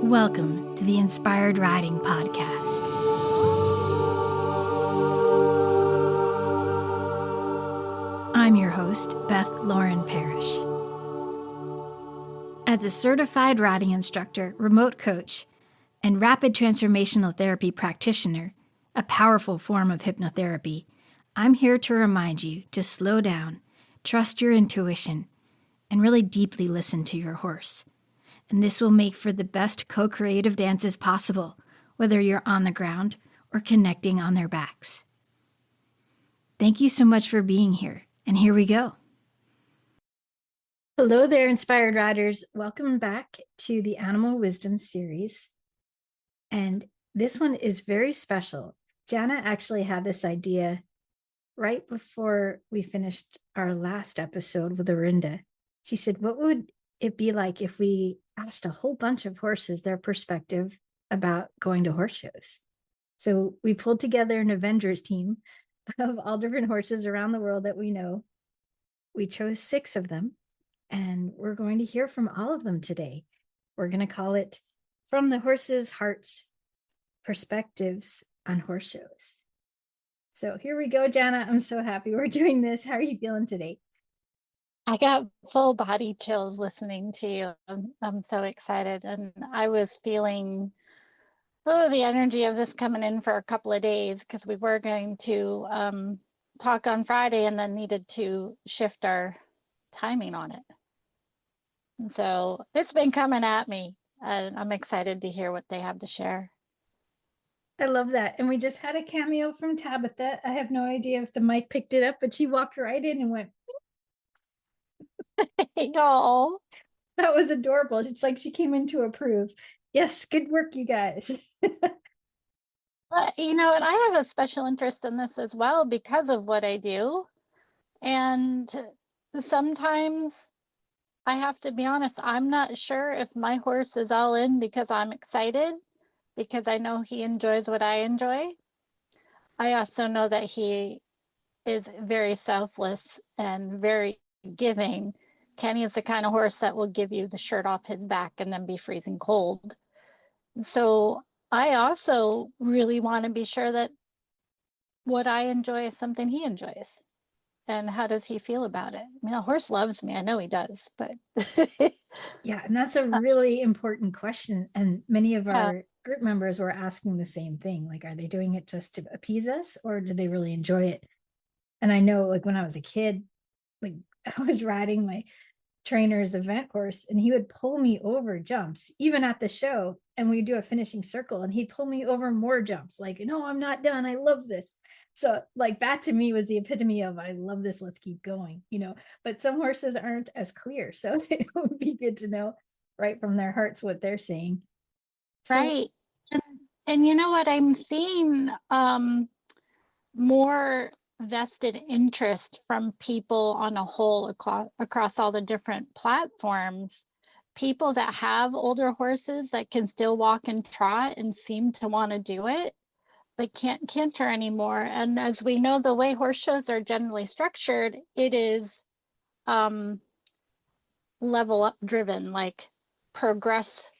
Welcome to the Inspired Riding Podcast. I'm your host, Beth Lauren Parrish. As a certified riding instructor, remote coach, and rapid transformational therapy practitioner, a powerful form of hypnotherapy, I'm here to remind you to slow down, trust your intuition, and really deeply listen to your horse. And this will make for the best co-creative dances possible, whether you're on the ground or connecting on their backs. Thank you so much for being here, and here we go. Hello there, Inspired Riders. Welcome back to the Animal Wisdom series. And this one is very special. Jana actually had this idea right before we finished our last episode with Orinda. She said, what would it be like if we asked a whole bunch of horses their perspective about going to horse shows? So we pulled together an Avengers team of all different horses around the world that we know. We chose 6 of them, and we're going to hear from all of them today. We're going to call it From the Horses' Hearts, Perspectives on Horse Shows. So here we go, Jana. I'm so happy we're doing this. How are you feeling today? I got full body chills listening to you. I'm so excited. And I was feeling, the energy of this coming in for a couple of days because we were going to talk on Friday and then needed to shift our timing on it. And so it's been coming at me, and I'm excited to hear what they have to share. I love that. And we just had a cameo from Tabitha. I have no idea if the mic picked it up, but she walked right in and went, Oh, that was adorable. It's like she came in to approve. Yes, good work, you guys. and I have a special interest in this as well because of what I do. And sometimes I have to be honest, I'm not sure if my horse is all in because I'm excited, because I know he enjoys what I enjoy. I also know that he is very selfless and very giving. Kenny is the kind of horse that will give you the shirt off his back and then be freezing cold. So I also really want to be sure that what I enjoy is something he enjoys. And how does he feel about it? I mean, a horse loves me. I know he does, but Yeah, and that's a really important question. And many of yeah. our group members were asking the same thing. Like, are they doing it just to appease us, or do they really enjoy it? And I know, like, when I was a kid, like, I was riding my trainer's event horse, and he would pull me over jumps, even at the show. And we'd do a finishing circle, and he'd pull me over more jumps. Like, no, I'm not done. I love this. So, like, that to me was the epitome of I love this. Let's keep going, But some horses aren't as clear. So it would be good to know right from their hearts what they're saying. So, Right. And you know what? I'm seeing more vested interest from people on a whole across all the different platforms. People that have older horses that can still walk and trot and seem to want to do it, but can't canter anymore. And as we know, the way horse shows are generally structured, it is level up driven, like progress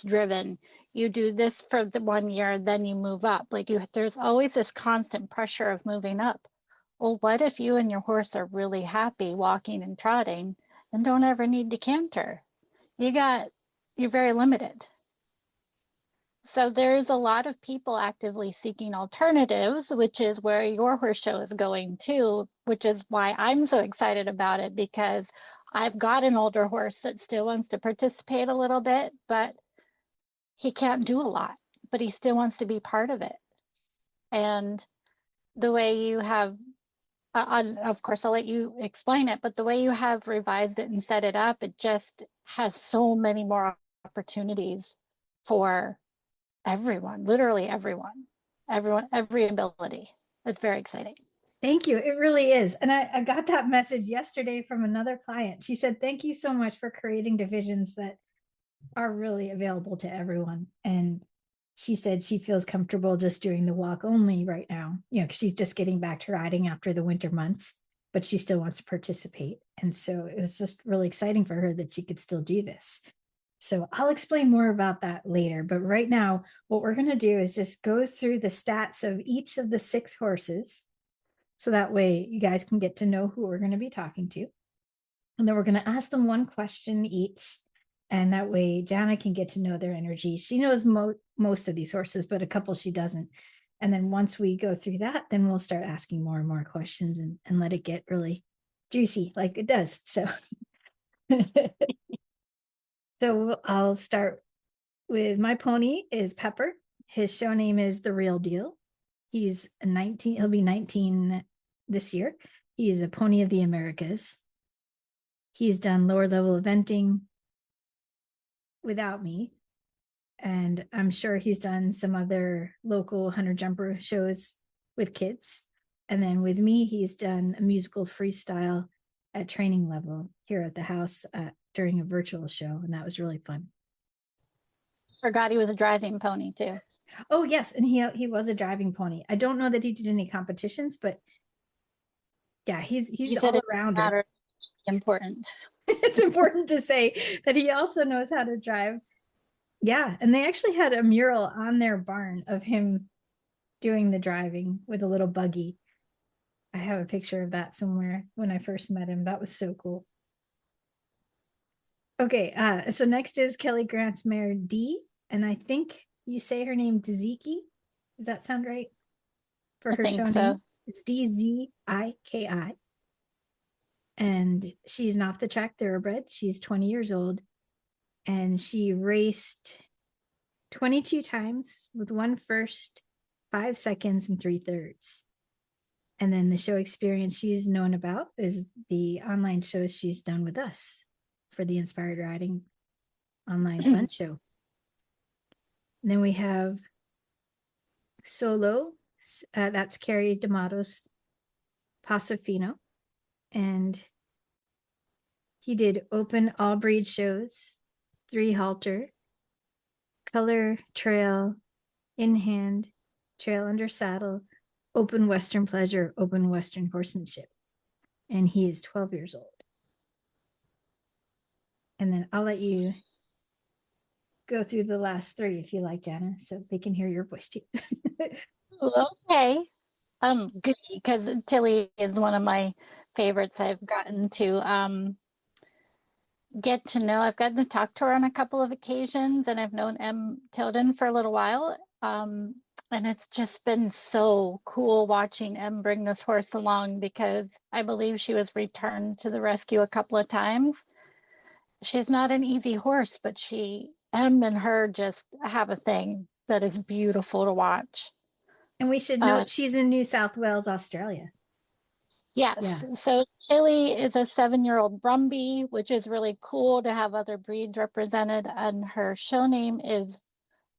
driven. You do this for the 1 year, then you move up. Like there's always this constant pressure of moving up. Well, what if you and your horse are really happy walking and trotting and don't ever need to canter? You're very limited. So there's a lot of people actively seeking alternatives, which is where your horse show is going too, which is why I'm so excited about it, because I've got an older horse that still wants to participate a little bit, but he can't do a lot, but he still wants to be part of it. And the way you have, of course, I'll let you explain it, but the way you have revised it and set it up, it just has so many more opportunities for everyone, literally everyone, every ability. It's very exciting. thank you. It really is. And I got that message yesterday from another client. She said, thank you so much for creating divisions that are really available to everyone. And she said she feels comfortable just doing the walk only right now, because she's just getting back to riding after the winter months, but she still wants to participate. And so it was just really exciting for her that she could still do this. So I'll explain more about that later. But right now, what we're going to do is just go through the stats of each of the 6 horses. So that way you guys can get to know who we're going to be talking to. And then we're going to ask them one question each. And that way Jana can get to know their energy. She knows most of these horses, but a couple she doesn't. And then once we go through that, then we'll start asking more and more questions and let it get really juicy like it does. So so I'll start with my pony is Pepper. His show name is The Real Deal. He's 19, he'll be 19 this year. He is a pony of the Americas. He's done lower level eventing without me. And I'm sure he's done some other local hunter jumper shows with kids. And then with me, he's done a musical freestyle at training level here at the house during a virtual show. And that was really fun. Forgot he was a driving pony too. Oh, yes. And he was a driving pony. I don't know that he did any competitions, but yeah, he's all around. Important. It's important to say that he also knows how to drive. Yeah, and they actually had a mural on their barn of him doing the driving with a little buggy. I have a picture of that somewhere when I first met him. That was so cool. Okay, so next is Kelly Grant's mare D, and I think you say her name Dziki. Does that sound right? For her show name? It's Dziki. And she's an off the track thoroughbred. She's 20 years old. And she raced 22 times with 1 first, 5 seconds, and 3/3. And then the show experience she's known about is the online shows she's done with us for the Inspired Riding online fun show. And then we have Solo. That's Carrie Damato's Paso Fino. And he did open all breed shows, 3 halter, color, trail, in hand, trail under saddle, open Western pleasure, open Western horsemanship. And he is 12 years old. And then I'll let you go through the last 3 if you like, Jana, so they can hear your voice too. Okay. Good, because Tilly is one of my favorites. I've gotten to get to know. I've gotten to talk to her on a couple of occasions, and I've known Tilden for a little while. And it's just been so cool watching Em bring this horse along, because I believe she was returned to the rescue a couple of times. She's not an easy horse, but Em and her just have a thing that is beautiful to watch. And we should note she's in New South Wales, Australia. Yes. Yeah. So Tilly is a 7-year-old Brumby, which is really cool to have other breeds represented. And her show name is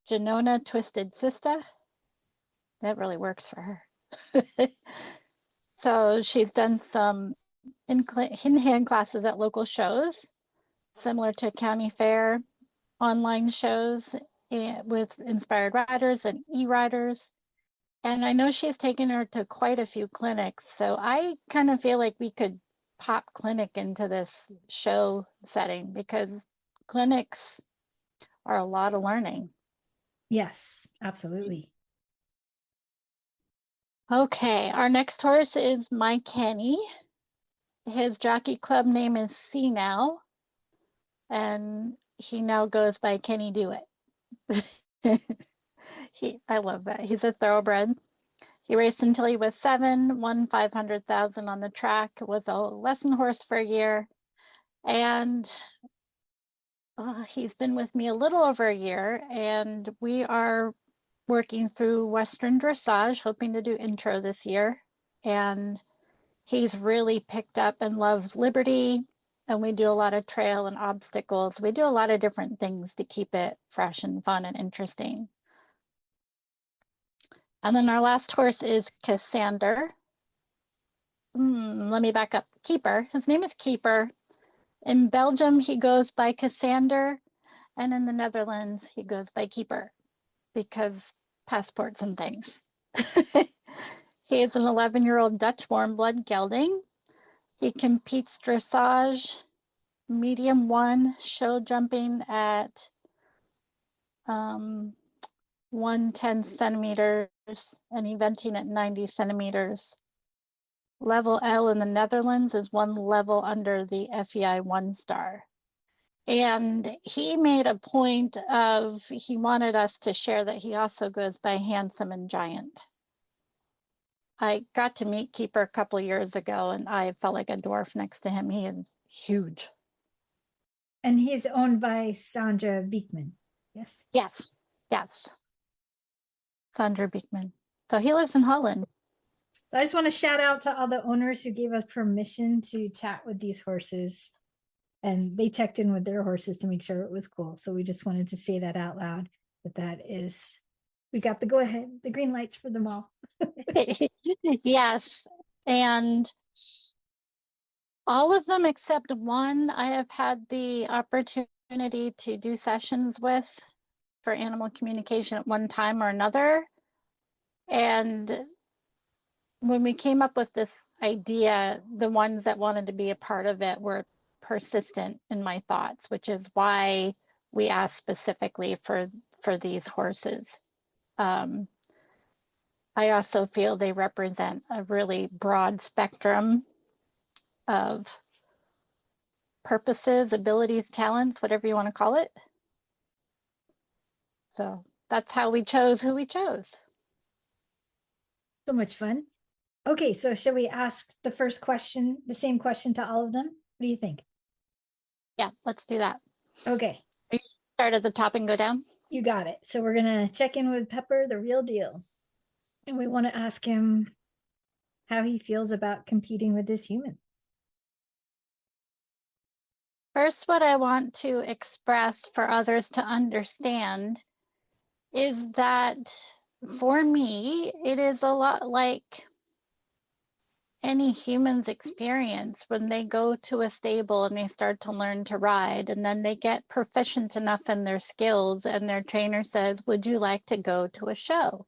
Janona Twisted Sista. That really works for her. So she's done some in-hand classes at local shows, similar to county fair online shows with inspired riders and e-riders. And I know she's taken her to quite a few clinics. So I kind of feel like we could pop clinic into this show setting, because clinics are a lot of learning. Yes, absolutely. Okay, our next horse is my Kenny. His jockey club name is Seanow, and he now goes by Kenny Do It. I love that. He's a thoroughbred. He raced until he was 7, won 500,000 on the track, was a lesson horse for a year, and he's been with me a little over a year, and we are working through Western dressage, hoping to do intro this year. And he's really picked up and loves liberty, and we do a lot of trail and obstacles. We do a lot of different things to keep it fresh and fun and interesting. And then our last horse is Kassander. Let me back up. Keeper. His name is Keeper. In Belgium, he goes by Kassander, and in the Netherlands, he goes by Keeper, because passports and things. He is an 11-year-old Dutch warmblood gelding. He competes dressage medium 1 show jumping at 110 centimeters and eventing at 90 centimeters. Level L in the Netherlands is 1 level under the FEI 1-star. And he made a point of, he wanted us to share that he also goes by handsome and giant. I got to meet Keeper a couple of years ago, and I felt like a dwarf next to him. He is huge. And he's owned by Sandra Beekman. Yes. Yes, yes. Sandra Beekman. So he lives in Holland. So I just want to shout out to all the owners who gave us permission to chat with these horses. And they checked in with their horses to make sure it was cool. So we just wanted to say that out loud. But that is, we got the go ahead, the green lights for them all. Yes. And all of them except one I have had the opportunity to do sessions with for animal communication at one time or another. And when we came up with this idea, the ones that wanted to be a part of it were persistent in my thoughts, which is why we asked specifically for these horses. I also feel they represent a really broad spectrum of purposes, abilities, talents, whatever you want to call it. So that's how we chose who we chose. So much fun. Okay, so shall we ask the first question, the same question to all of them? What do you think? Yeah, let's do that. Okay. Start at the top and go down. You got it. So we're going to check in with Pepper, the real deal. And we want to ask him how he feels about competing with this human. First, what I want to express for others to understand is that for me, it is a lot like any human's experience when they go to a stable and they start to learn to ride, and then they get proficient enough in their skills, and their trainer says, "Would you like to go to a show?"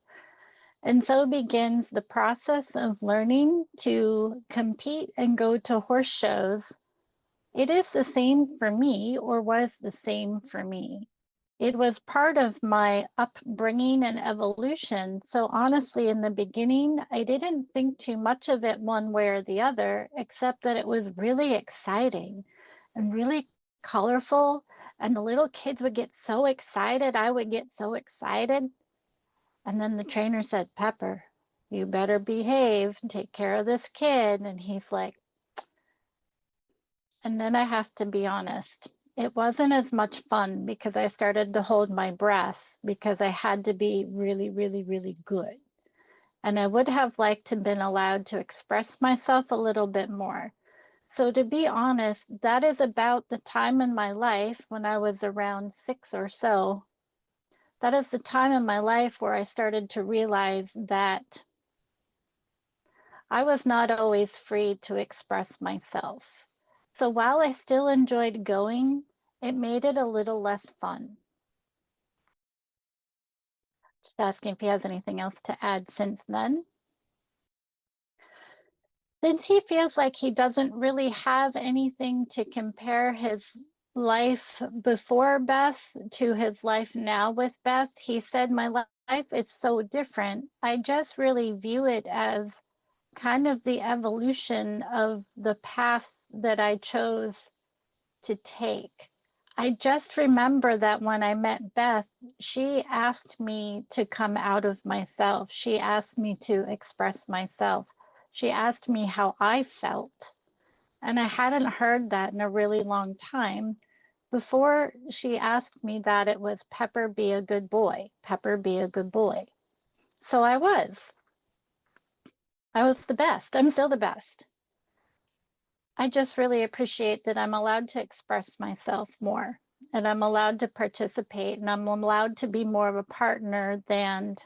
And so begins the process of learning to compete and go to horse shows. It is the same for me, or was the same for me. It was part of my upbringing and evolution. So honestly, in the beginning, I didn't think too much of it one way or the other, except that it was really exciting and really colorful. And the little kids would get so excited. I would get so excited. And then the trainer said, "Pepper, you better behave and take care of this kid." And he's like, and then I have to be honest, it wasn't as much fun because I started to hold my breath because I had to be really, really, really good. And I would have liked to have been allowed to express myself a little bit more. So to be honest, that is about the time in my life when I was around 6 or so. That is the time in my life where I started to realize that I was not always free to express myself. So while I still enjoyed going, it made it a little less fun. Just asking if he has anything else to add since then. Since he feels like he doesn't really have anything to compare his life before Beth to his life now with Beth, he said, "My life is so different. I just really view it as kind of the evolution of the path that I chose to take." I just remember that when I met Beth, she asked me to come out of myself. She asked me to express myself. She asked me how I felt. And I hadn't heard that in a really long time. Before she asked me that, it was, "Pepper, be a good boy. Pepper, be a good boy." So I was. I was the best. I'm still the best. I just really appreciate that I'm allowed to express myself more, and I'm allowed to participate, and I'm allowed to be more of a partner than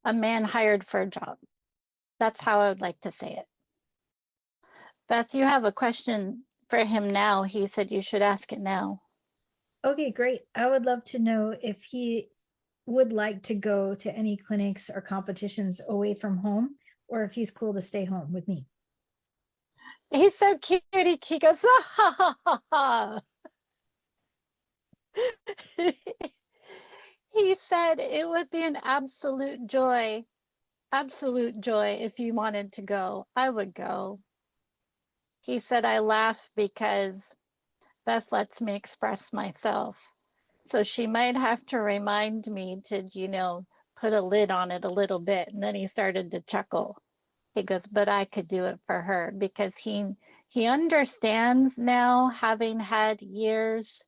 a man hired for a job. That's how I would like to say it. Beth, you have a question for him now. He said you should ask it now. Okay, great. I would love to know if he would like to go to any clinics or competitions away from home, or if he's cool to stay home with me. He's so cute. He goes, ha ha ha ha. He said it would be an absolute joy if you wanted to go. I would go. He said, I laugh because Beth lets me express myself. So she might have to remind me to, put a lid on it a little bit. And then he started to chuckle. He goes, but I could do it for her because he understands now, having had years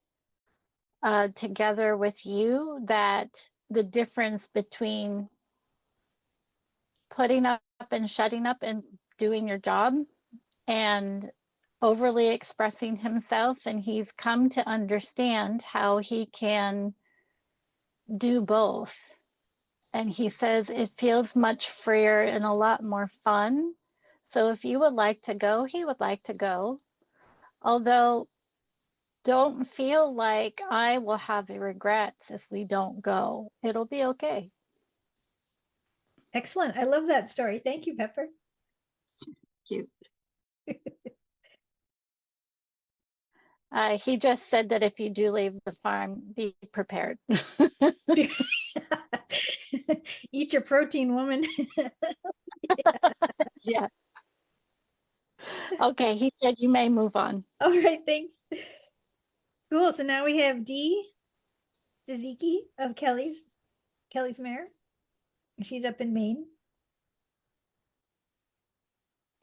together with you, that the difference between putting up and shutting up and doing your job and overly expressing himself. And he's come to understand how he can do both. And he says it feels much freer and a lot more fun. So if you would like to go, he would like to go. Although, don't feel like I will have regrets if we don't go. It'll be okay. Excellent. I love that story. Thank you, Pepper. Cute. He just said that if you do leave the farm, be prepared. Eat your protein, woman. Yeah. Okay, he said you may move on. All right, thanks. Cool. So now we have Dziki of Kelly's mare. She's up in Maine.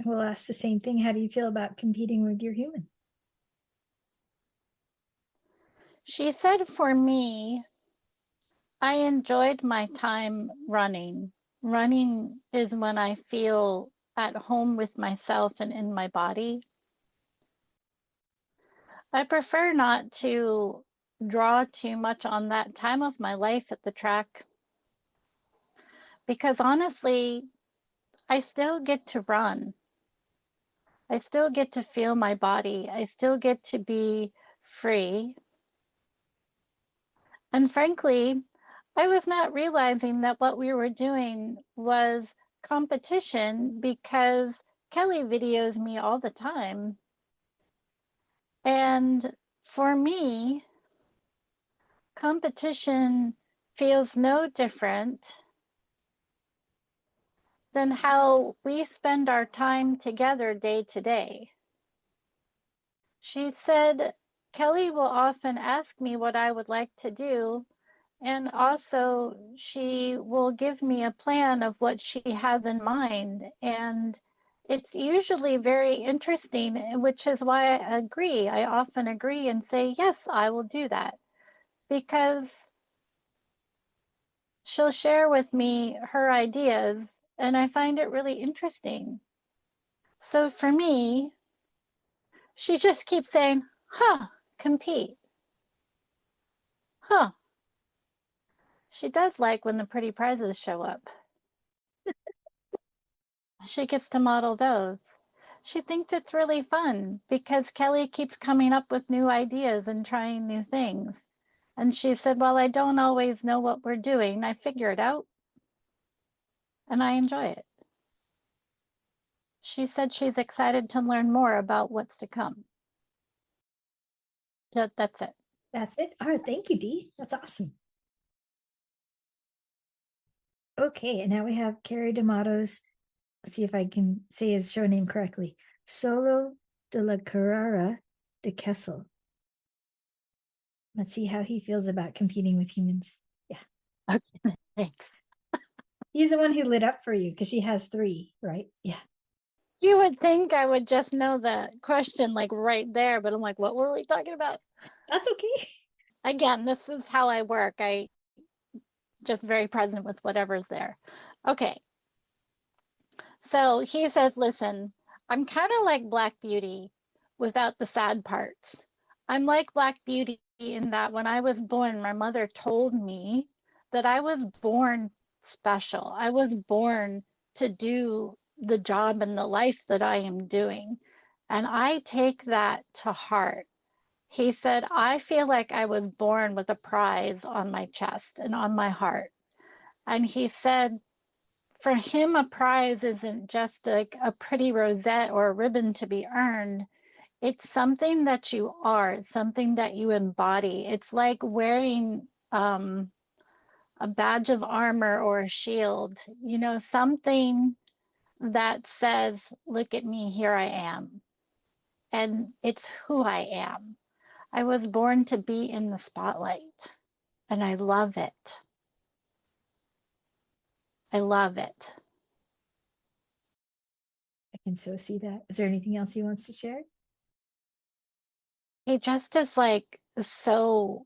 We'll ask the same thing. How do you feel about competing with your human? She said, for me, I enjoyed my time running. Running is when I feel at home with myself and in my body. I prefer not to draw too much on that time of my life at the track because honestly, I still get to run. I still get to feel my body. I still get to be free. And frankly, I was not realizing that what we were doing was competition because Kelly videos me all the time. And for me, competition feels no different than how we spend our time together day to day. She said, Kelly will often ask me what I would like to do, and also she will give me a plan of what she has in mind. And it's usually very interesting, which is why I agree. I often agree and say, yes, I will do that, because she'll share with me her ideas, and I find it really interesting. So for me, she just keeps saying, compete. Huh. She does like when the pretty prizes show up. She gets to model those. She thinks it's really fun because Kelly keeps coming up with new ideas and trying new things. And she said, well, I don't always know what we're doing. I figure it out and I enjoy it. She said she's excited to learn more about what's to come. That's it. That's it. All right. Thank you, Dee. That's awesome. Okay. And now we have Carrie Damato's, let's see if I can say his show name correctly. Solo de la Carrera de Kessel. Let's see how he feels about competing with humans. Yeah. Okay, thanks. He's the one who lit up for you because she has 3, right? Yeah. You would think I would just know the question like right there, but I'm like, what were we talking about? That's okay. Again, this is how I work. I just very present with whatever's there. Okay. So he says, listen, I'm kind of like Black Beauty without the sad parts. I'm like Black Beauty in that when I was born, my mother told me that I was born special. I was born to do the job and the life that I am doing. And I take that to heart. He said, I feel like I was born with a prize on my chest and on my heart. And he said, for him, a prize isn't just like a pretty rosette or a ribbon to be earned. It's something that you are, it's something that you embody. It's like wearing a badge of armor or a shield, you know, something that says, look at me, here I am. And it's who I am. I was born to be in the spotlight, and I love it. I love it. I can so see that. Is there anything else he wants to share? He just is like so,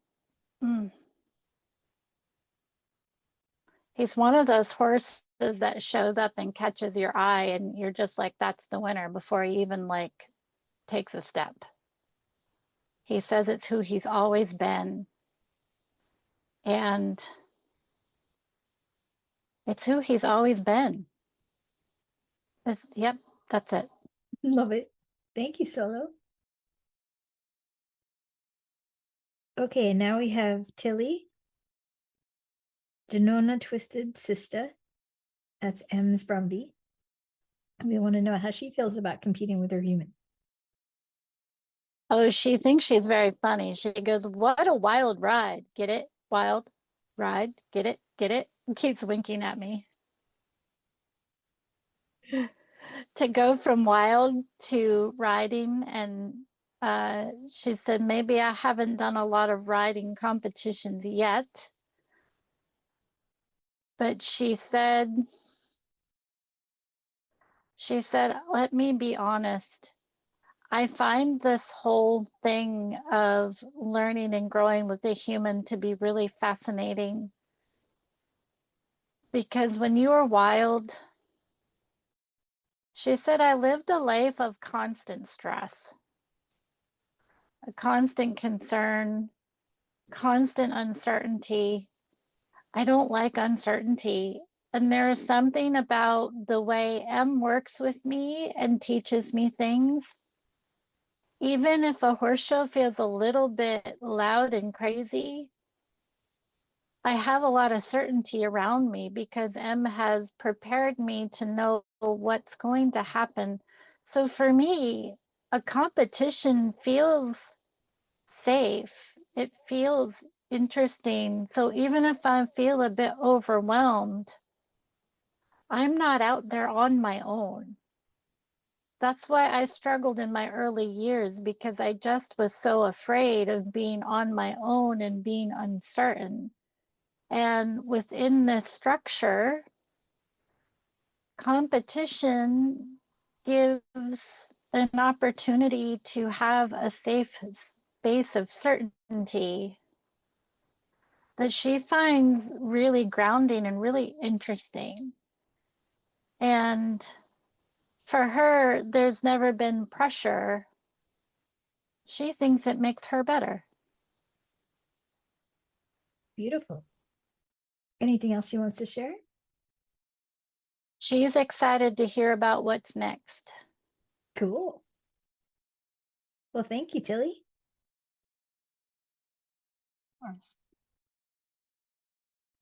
he's one of those horses that shows up and catches your eye, and you're just like, that's the winner before he even like takes a step. He says it's who he's always been. And it's who he's always been. Yep, that's it. Love it. Thank you, Solo. Okay, and now we have Tilly, Janona Twisted Sista. That's M's Brumby. We want to know how she feels about competing with her human. Oh, she thinks she's very funny. She goes, what a wild ride. Get it? Wild ride. Get it? Get it? And keeps winking at me. To go from wild to riding, and she said, maybe I haven't done a lot of riding competitions yet. But she said, let me be honest. I find this whole thing of learning and growing with the human to be really fascinating. Because when you are wild, she said, I lived a life of constant stress, a constant concern, constant uncertainty. I don't like uncertainty. And there is something about the way M works with me and teaches me things. Even if a horse show feels a little bit loud and crazy, I have a lot of certainty around me because M has prepared me to know what's going to happen. So for me, a competition feels safe. It feels interesting. So even if I feel a bit overwhelmed, I'm not out there on my own. That's why I struggled in my early years, because I just was so afraid of being on my own and being uncertain. And within this structure, competition gives an opportunity to have a safe space of certainty that she finds really grounding and really interesting. And for her, there's never been pressure. She thinks it makes her better. Beautiful. Anything else she wants to share? She's excited to hear about what's next. Cool. Well, thank you, Tilly.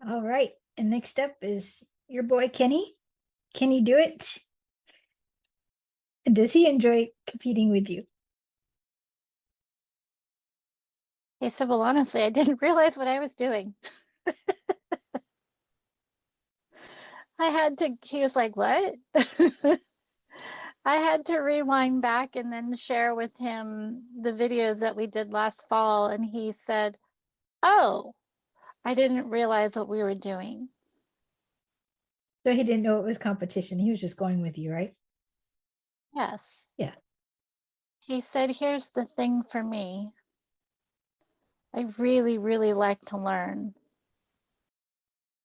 All right. And next up is your boy, Kenny. Can he do it? And does he enjoy competing with you? He said, well, honestly, I didn't realize what I was doing. He was like, what? I had to rewind back and then share with him the videos that we did last fall. And he said, oh, I didn't realize what we were doing. So he didn't know it was competition. He was just going with you, right? Yes. Yeah. He said, here's the thing for me. I really, really like to learn.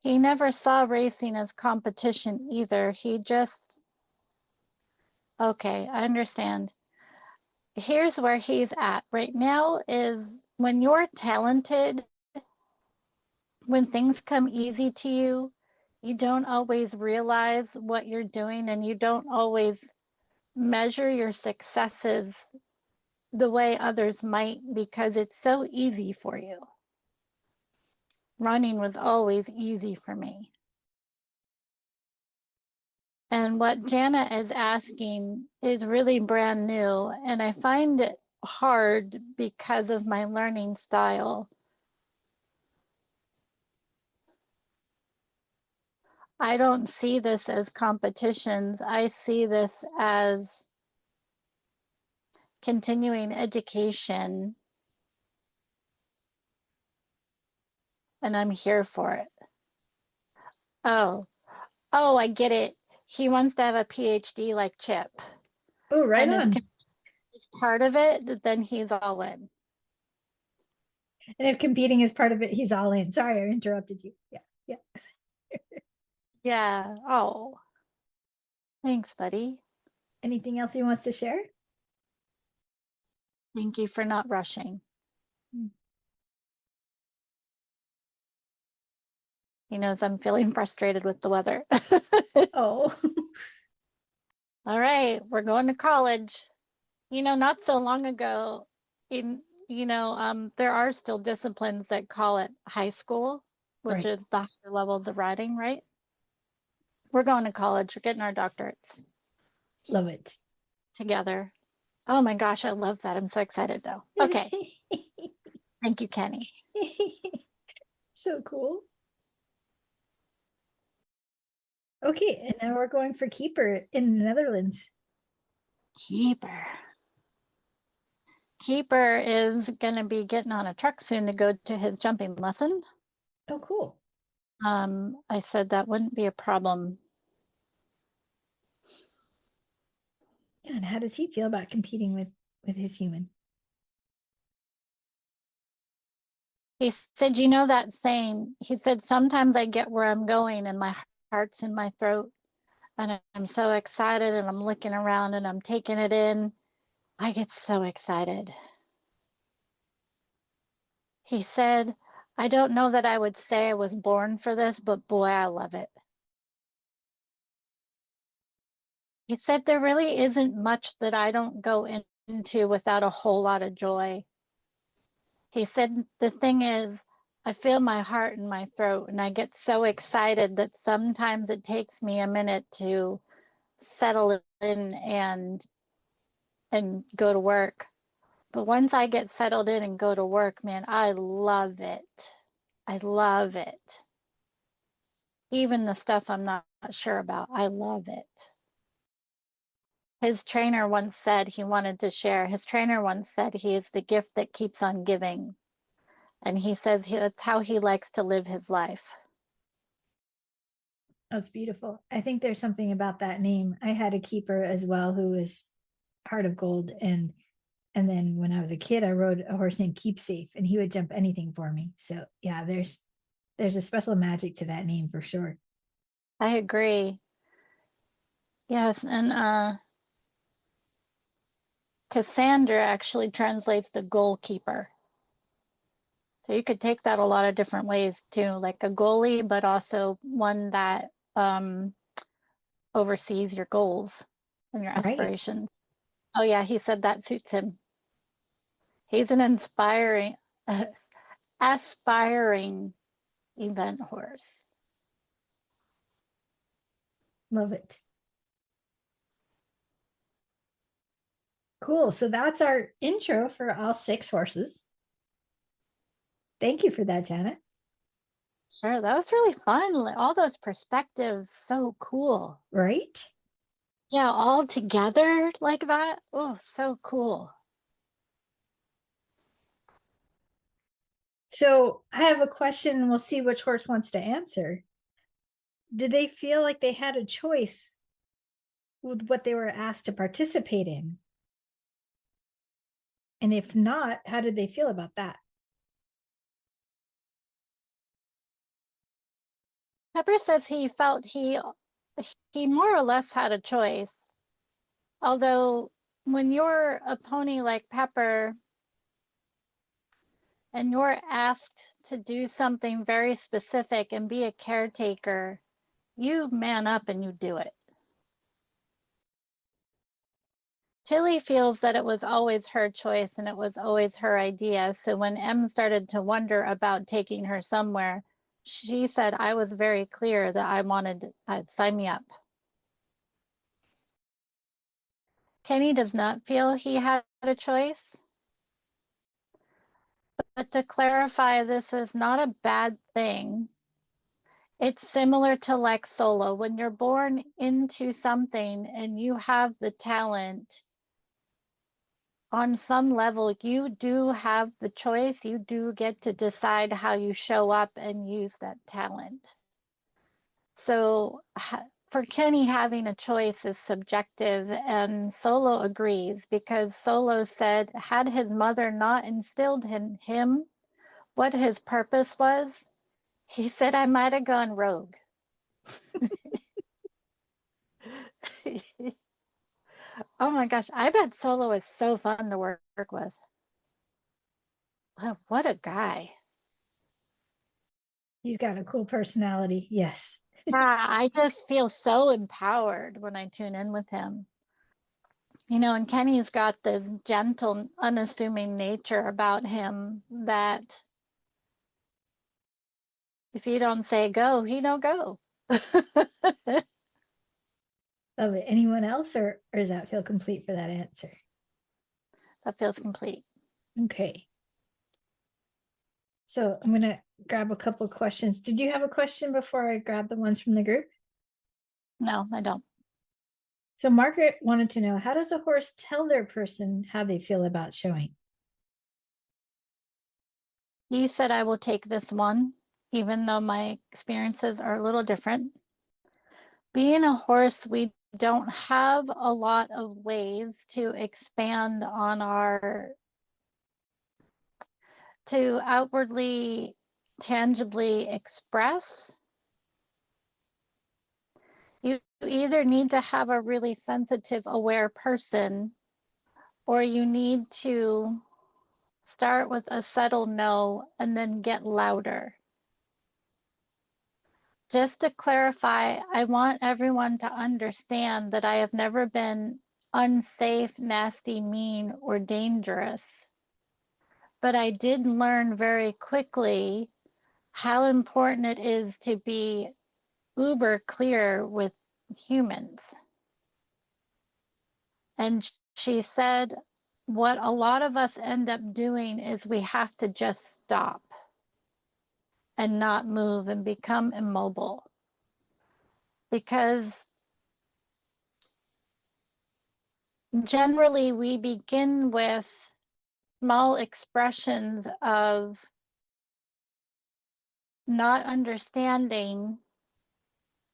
He never saw racing as competition either. He just, okay, I understand. Here's where he's at right now is when you're talented, when things come easy to you, you don't always realize what you're doing, and you don't always measure your successes the way others might, because it's so easy for you. Running was always easy for me. And what Jana is asking is really brand new, and I find it hard because of my learning style. I don't see this as competitions. I see this as continuing education, and I'm here for it. Oh, oh, I get it. He wants to have a PhD like Chip, Oh, right and if on. it's part of it, then he's all in. And if competing is part of it, he's all in. Sorry, I interrupted you. Yeah, yeah. Yeah. Oh, thanks, buddy. Anything else he wants to share? Thank you for not rushing. He knows I'm feeling frustrated with the weather. Oh, All right, we're going to college. Not so long ago, there are still disciplines that call it high school, which right. is the higher levels of writing, right? We're going to college. We're getting our doctorates Love it. together. Oh my gosh, I love that. I'm so excited though. Okay. Thank you, Kenny. So cool. Okay, and now we're going for keeper in the Netherlands. Keeper. Keeper is going to be getting on a truck soon to go to his jumping lesson. Oh, cool. I said that wouldn't be a problem. And how does he feel about competing with his human? He said, you know that saying, he said, sometimes I get where I'm going and my heart's in my throat and I'm so excited and I'm looking around and I'm taking it in. I get so excited. He said, I don't know that I would say I was born for this, but boy, I love it. He said, there really isn't much that I don't go into without a whole lot of joy. He said, the thing is, I feel my heart in my throat and I get so excited that sometimes it takes me a minute to settle in and go to work. But once I get settled in and go to work, man, I love it. I love it. Even the stuff I'm not sure about, I love it. His trainer once said he wanted to share. His trainer once said he is the gift that keeps on giving. And he says that's how he likes to live his life. That's beautiful. I think there's something about that name. I had a keeper as well who was heart of gold, and then when I was a kid, I rode a horse named Keep Safe, and he would jump anything for me. So yeah, there's a special magic to that name for sure. I agree. Yes, and Kassander actually translates to goalkeeper. So you could take that a lot of different ways too, like a goalie, but also one that oversees your goals and your Right. aspirations. Oh yeah, he said that suits him. He's an inspiring, aspiring event horse. Love it. Cool. So that's our intro for all six horses. Thank you for that, Janet. Sure, that was really fun. Like, all those perspectives, so cool. Right? Yeah, all together like that. Oh, so cool. So I have a question, and we'll see which horse wants to answer. Did they feel like they had a choice with what they were asked to participate in? And if not, how did they feel about that? Pepper says he felt he more or less had a choice. Although when you're a pony like Pepper and you're asked to do something very specific and be a caretaker, you man up and you do it. Tilly feels that it was always her choice and it was always her idea. So when Em started to wonder about taking her somewhere, she said, I was very clear that I wanted, sign me up. Kenny does not feel he had a choice. But to clarify, this is not a bad thing. It's similar to like solo. When you're born into something and you have the talent, on some level, you do have the choice. You do get to decide how you show up and use that talent. So for Kenny, having a choice is subjective, and Solo agrees because Solo said, had his mother not instilled in him what his purpose was, he said, I might have gone rogue. Oh my gosh, I bet Solo is so fun to work with. Wow, what a guy. He's got a cool personality. Yes. Yeah, I just feel so empowered when I tune in with him. You know, and Kenny's got this gentle, unassuming nature about him that if you don't say go, he don't go. Love it. Anyone else, or does that feel complete for that answer? That feels complete. Okay. So I'm gonna grab a couple of questions. Did you have a question before I grab the ones from the group? No, I don't. So Margaret wanted to know, how does a horse tell their person how they feel about showing? He said, I will take this one, even though my experiences are a little different. Being a horse, we don't have a lot of ways to expand on to outwardly, tangibly express. You either need to have a really sensitive, aware person, or you need to start with a subtle no and then get louder. Just to clarify, I want everyone to understand that I have never been unsafe, nasty, mean, or dangerous. But I did learn very quickly how important it is to be uber clear with humans. And she said, what a lot of us end up doing is we have to just stop and not move and become immobile. Because generally we begin with small expressions of not understanding,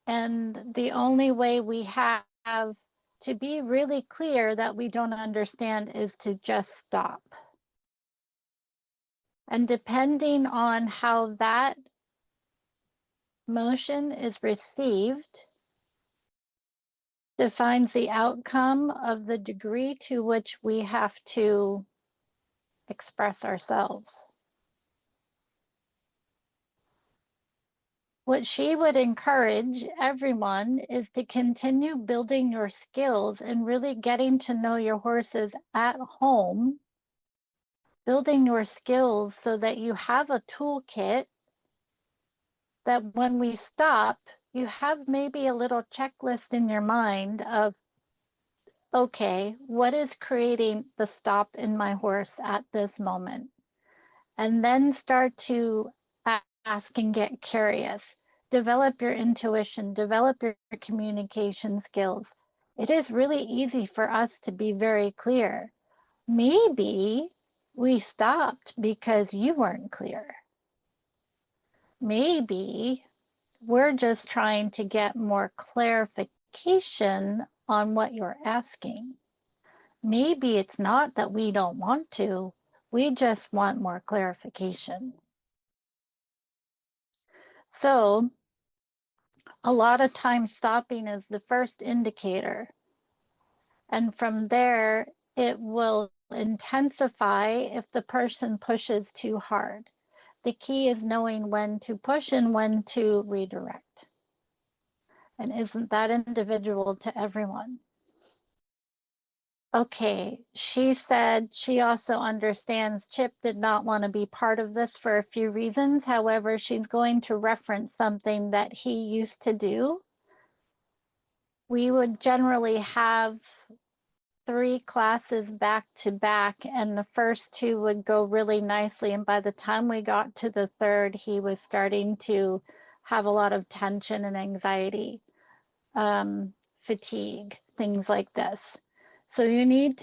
and the only way we have to be really clear that we don't understand is to just stop. And depending on how that motion is received defines the outcome of the degree to which we have to express ourselves. What she would encourage everyone is to continue building your skills and really getting to know your horses at home, building your skills so that you have a toolkit that when we stop, you have maybe a little checklist in your mind of, okay, what is creating the stop in my horse at this moment? And then start to ask and get curious. Develop your intuition, develop your communication skills. It is really easy for us to be very clear. Maybe we stopped because you weren't clear. Maybe we're just trying to get more clarification on what you're asking. Maybe it's not that we don't want to, we just want more clarification. So a lot of times stopping is the first indicator. And from there, it will intensify if the person pushes too hard. The key is knowing when to push and when to redirect. And isn't that individual to everyone? Okay, she said she also understands Chip did not want to be part of this for a few reasons. However, she's going to reference something that he used to do. We would generally have 3 classes back to back, and the first 2 would go really nicely. And by the time we got to the third, he was starting to have a lot of tension and anxiety, fatigue, things like this. So we need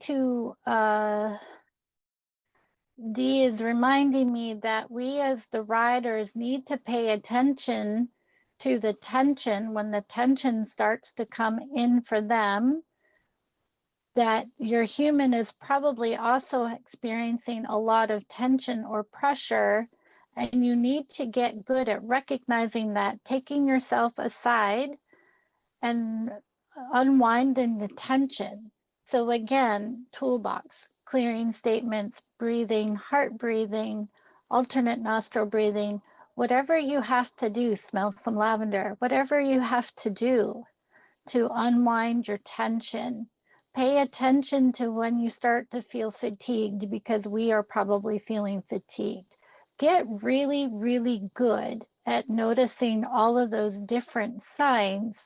to, Dee is reminding me that we as the riders need to pay attention to the tension when the tension starts to come in for them, that your human is probably also experiencing a lot of tension or pressure, and you need to get good at recognizing that, taking yourself aside and unwinding the tension. So again, toolbox, clearing statements, breathing, heart breathing, alternate nostril breathing, whatever you have to do, smell some lavender, whatever you have to do to unwind your tension. Pay attention to when you start to feel fatigued, because we are probably feeling fatigued. Get really, really good at noticing all of those different signs,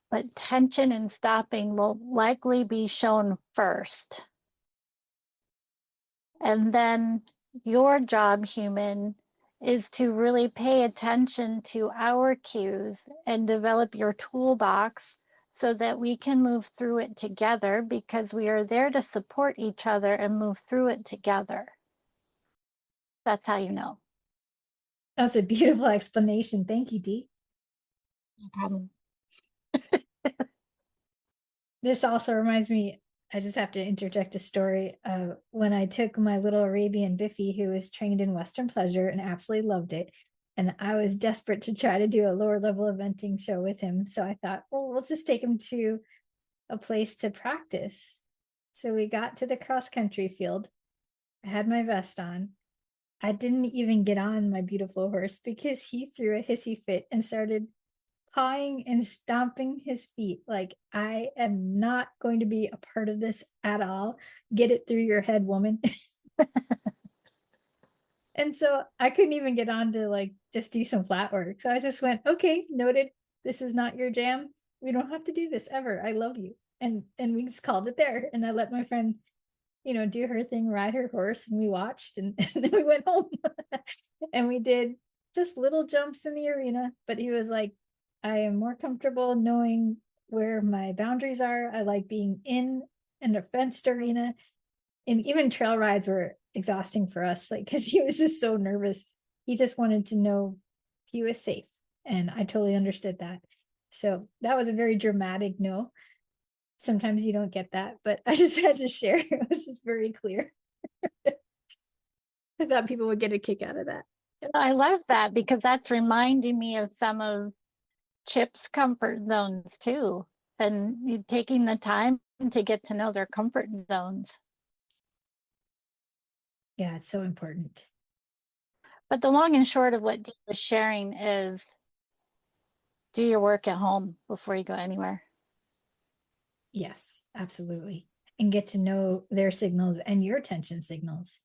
but tension and stopping will likely be shown first. And then your job, human, is to really pay attention to our cues and develop your toolbox so that we can move through it together, because we are there to support each other and move through it together. That's how you know. That's a beautiful explanation. Thank you, Dee. No problem. This also reminds me, I just have to interject a story. When I took my little Arabian Biffy, who was trained in Western pleasure and absolutely loved it, and I was desperate to try to do a lower level eventing show with him. So I thought, well, we'll just take him to a place to practice. So we got to the cross country field. I had my vest on. I didn't even get on my beautiful horse because he threw a hissy fit and started pawing and stomping his feet. Like, I am not going to be a part of this at all. Get it through your head, woman. And so I couldn't even get on to like just do some flat work. So I just went, okay, noted. This is not your jam. We don't have to do this ever. I love you. And we just called it there. And I let my friend, do her thing, ride her horse, and we watched, and then we went home. And we did just little jumps in the arena. But he was like, I am more comfortable knowing where my boundaries are. I like being in a fenced arena. And even trail rides were exhausting for us, like, because he was just so nervous. He just wanted to know he was safe. And I totally understood that. So that was a very dramatic no. Sometimes you don't get that, but I just had to share. It was just very clear. I thought people would get a kick out of that. I love that, because that's reminding me of some of Chip's comfort zones too, and taking the time to get to know their comfort zones. Yeah, it's so important. But the long and short of what Dee was sharing is, do your work at home before you go anywhere. Yes, absolutely. And get to know their signals and your tension signals,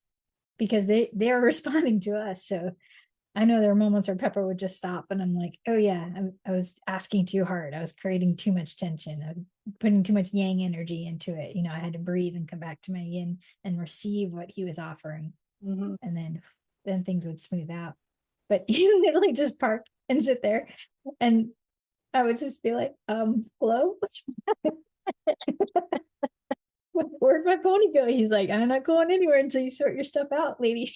because they're responding to us. So I know there are moments where Pepper would just stop and I'm like, oh yeah, I was asking too hard. I was creating too much tension. I was putting too much yang energy into it. I had to breathe and come back to my yin and receive what he was offering. Mm-hmm. And then things would smooth out. But you literally just park and sit there, and I would just be like, hello? Where'd my pony go? He's like, I'm not going anywhere until you sort your stuff out, lady.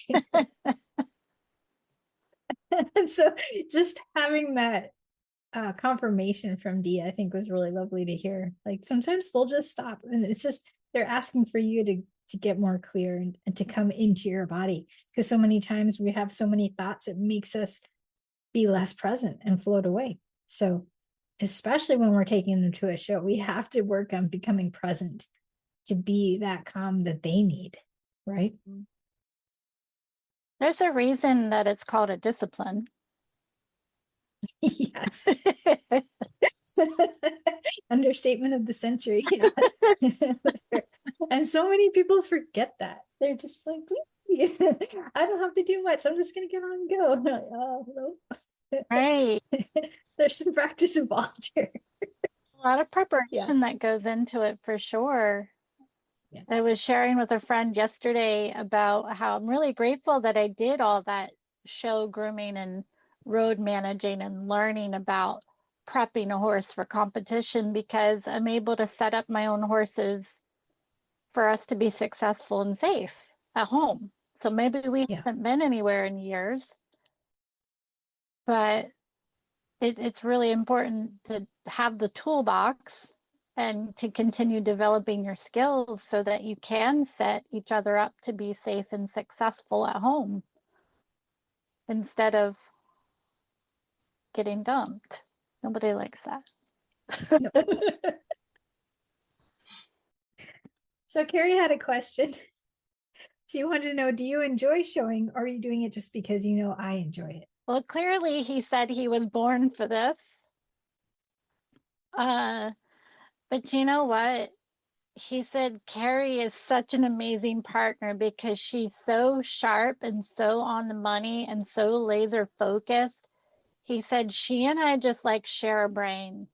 And so just having that confirmation from Dee, I think, was really lovely to hear. Like, sometimes they'll just stop, and it's just they're asking for you to get more clear and to come into your body, because so many times we have so many thoughts, it makes us be less present and float away. So especially when we're taking them to a show, we have to work on becoming present to be that calm that they need, right? There's a reason that it's called a discipline. Yes. Understatement of the century. And so many people forget that. They're just like, I don't have to do much. I'm just gonna get on and go. Like, oh, no. Right. There's some practice involved here. lot of preparation that goes into it for sure. Yeah. I was sharing with a friend yesterday about how I'm really grateful that I did all that show grooming and road managing and learning about prepping a horse for competition, because I'm able to set up my own horses for us to be successful and safe at home. So maybe we haven't been anywhere in years, but it's really important to have the toolbox and to continue developing your skills so that you can set each other up to be safe and successful at home instead of getting dumped. Nobody likes that. No. So Carrie had a question. She wanted to know, do you enjoy showing, or are you doing it just because you know I enjoy it? Well, clearly he said he was born for this. But you know what? He said Carrie is such an amazing partner because she's so sharp and so on the money and so laser focused. He said she and I just like share a brain.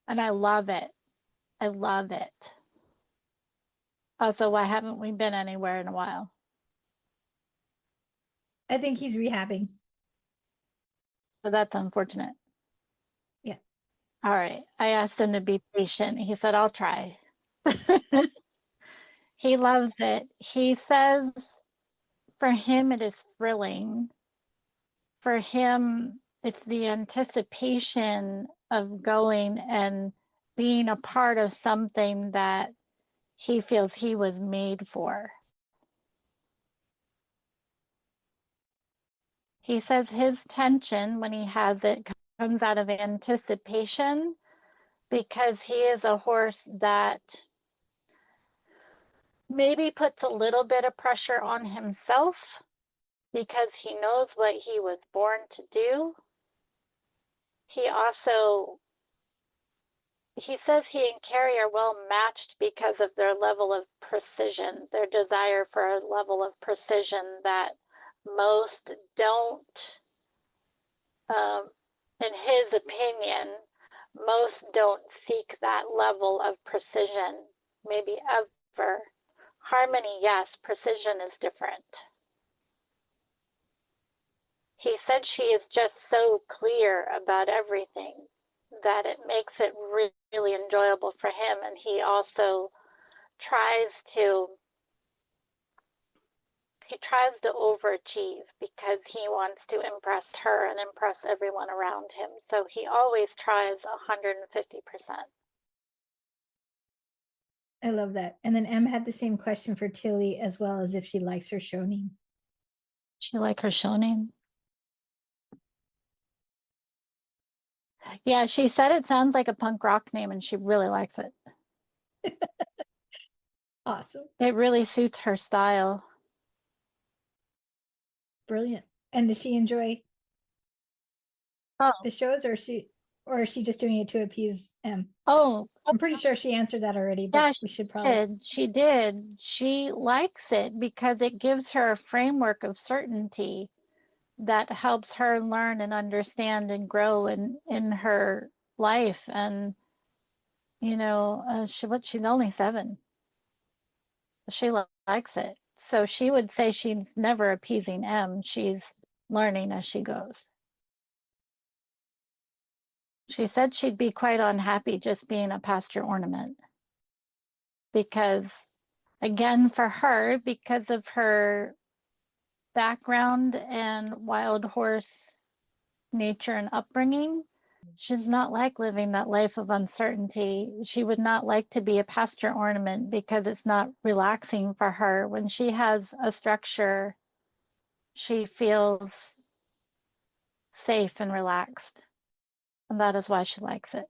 And I love it. I love it. Also, why haven't we been anywhere in a while? I think he's rehabbing. So that's unfortunate. Yeah. All right. I asked him to be patient. He said, I'll try. He loves it. He says for him, it is thrilling. For him, it's the anticipation of going and being a part of something that he feels he was made for. He says his tension when he has it comes out of anticipation because he is a horse that maybe puts a little bit of pressure on himself because he knows what he was born to do. He says he and Carrie are well matched because of their level of precision, their desire for a level of precision that most don't, in his opinion, most don't seek that level of precision, maybe ever. Harmony, yes, precision is different. He said she is just so clear about everything that it makes it really enjoyable for him. And he also tries to overachieve because he wants to impress her and impress everyone around him. So he always tries 150%. I love that. And then Em had the same question for Tilly as well, as if she likes her show name. She like her show name? Yeah, she said it sounds like a punk rock name and she really likes it. Awesome. It really suits her style. Brilliant. And does she enjoy the shows, or is she just doing it to appease Em? Oh, I'm pretty sure she answered that already, but yeah, we should probably. She did. She likes it because it gives her a framework of certainty that helps her learn and understand and grow in her life. And she's only 7. She likes it. So she would say she's never appeasing Em. She's learning as she goes. She said she'd be quite unhappy just being a pasture ornament because, again, for her, because of her background and wild horse nature and upbringing, she's not like living that life of uncertainty. She would not like to be a pasture ornament because it's not relaxing for her. When she has a structure, she feels safe and relaxed. And that is why she likes it.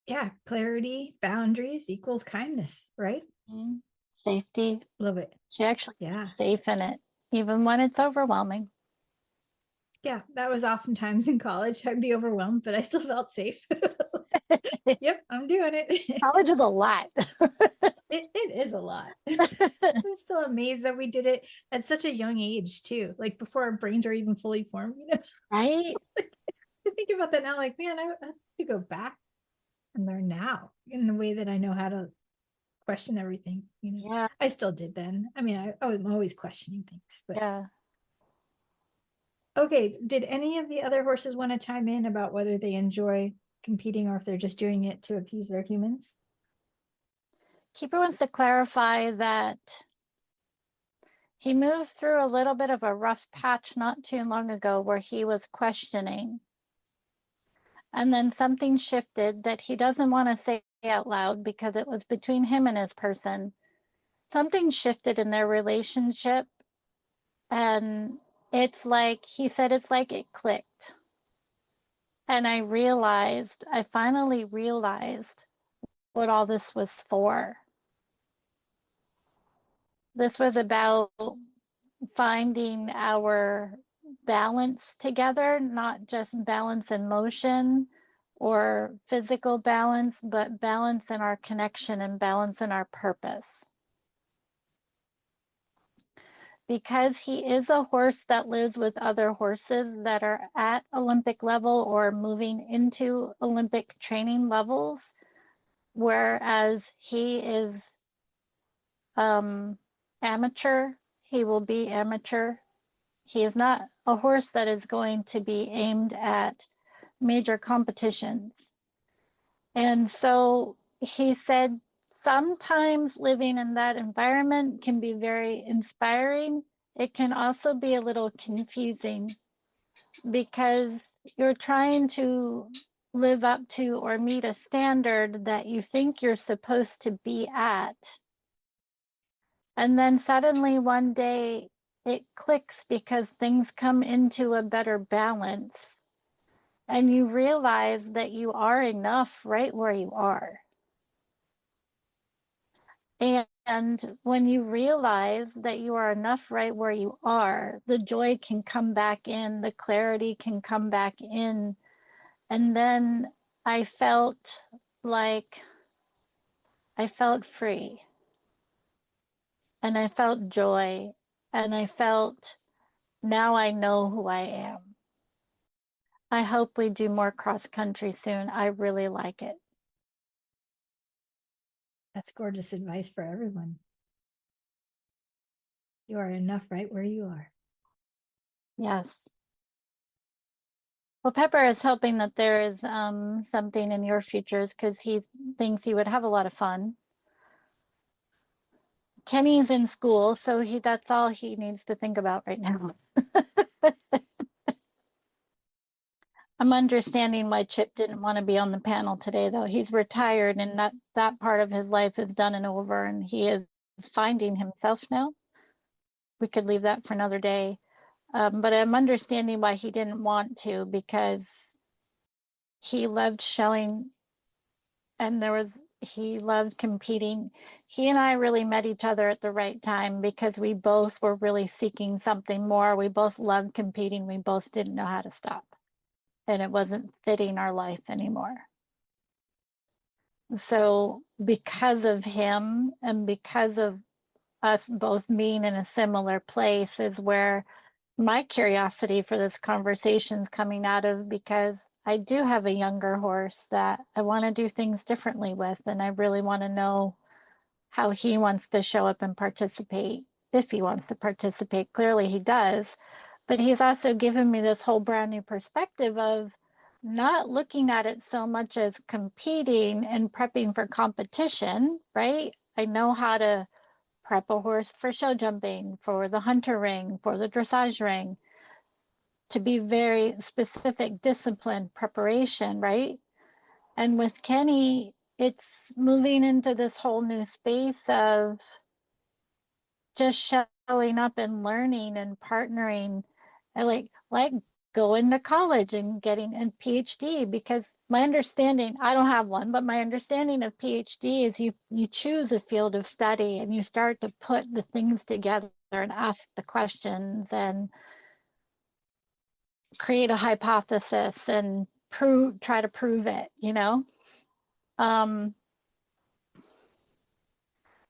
Yeah, clarity, boundaries equals kindness, right? Mm-hmm. Safety. Love it. She actually feels safe in it, even when it's overwhelming. Yeah, that was oftentimes in college. I'd be overwhelmed, but I still felt safe. Yep, I'm doing it. College is a lot. It is a lot. I'm still amazed that we did it at such a young age too, like before our brains are even fully formed, Right? I think thinking about that now, like, man, I have to go back and learn now in the way that I know how to question everything. Yeah, I still did then. I mean, I'm always questioning things, but yeah. okay. Did any of the other horses want to chime in about whether they enjoy competing or if they're just doing it to appease their humans? Keeper wants to clarify that he moved through a little bit of a rough patch not too long ago where he was questioning. And then something shifted that he doesn't want to say out loud because it was between him and his person. Something shifted in their relationship. And it's like, he said, it's like it clicked. And I finally realized what all this was for. This was about finding our balance together, not just balance in motion or physical balance, but balance in our connection and balance in our purpose. Because he is a horse that lives with other horses that are at Olympic level or moving into Olympic training levels, whereas he is amateur, he will be amateur. He is not a horse that is going to be aimed at major competitions. And so he said, sometimes living in that environment can be very inspiring. It can also be a little confusing because you're trying to live up to or meet a standard that you think you're supposed to be at. And then suddenly one day it clicks because things come into a better balance. And you realize that you are enough right where you are. And when you realize that you are enough right where you are, the joy can come back in, the clarity can come back in. And then I felt like I felt free and I felt joy and I felt now I know who I am. I hope we do more cross country soon. I really like it. That's gorgeous advice for everyone. You are enough right where you are. Yes. Well, Pepper is hoping that there is something in your futures because he thinks he would have a lot of fun. Kenny's in school, so that's all he needs to think about right now. I'm understanding why Chip didn't want to be on the panel today, though. He's retired and that part of his life is done and over, and he is finding himself now. We could leave that for another day. But I'm understanding why he didn't want to because he loved showing and he loved competing. He and I really met each other at the right time because we both were really seeking something more. We both loved competing. We both didn't know how to stop. And it wasn't fitting our life anymore. So because of him and because of us both being in a similar place is where my curiosity for this conversation is coming out of, because I do have a younger horse that I want to do things differently with, and I really want to know how he wants to show up and participate, if he wants to participate. Clearly he does, but he's also given me this whole brand new perspective of not looking at it so much as competing and prepping for competition, right? I know how to prep a horse for show jumping, for the hunter ring, for the dressage ring, to be very specific, disciplined preparation, right? And with Kenny, it's moving into this whole new space of just showing up and learning and partnering. I like going to college and getting a PhD, because my understanding, I don't have one, but my understanding of PhD is you choose a field of study and you start to put the things together and ask the questions and create a hypothesis and try to prove it, you know? Um,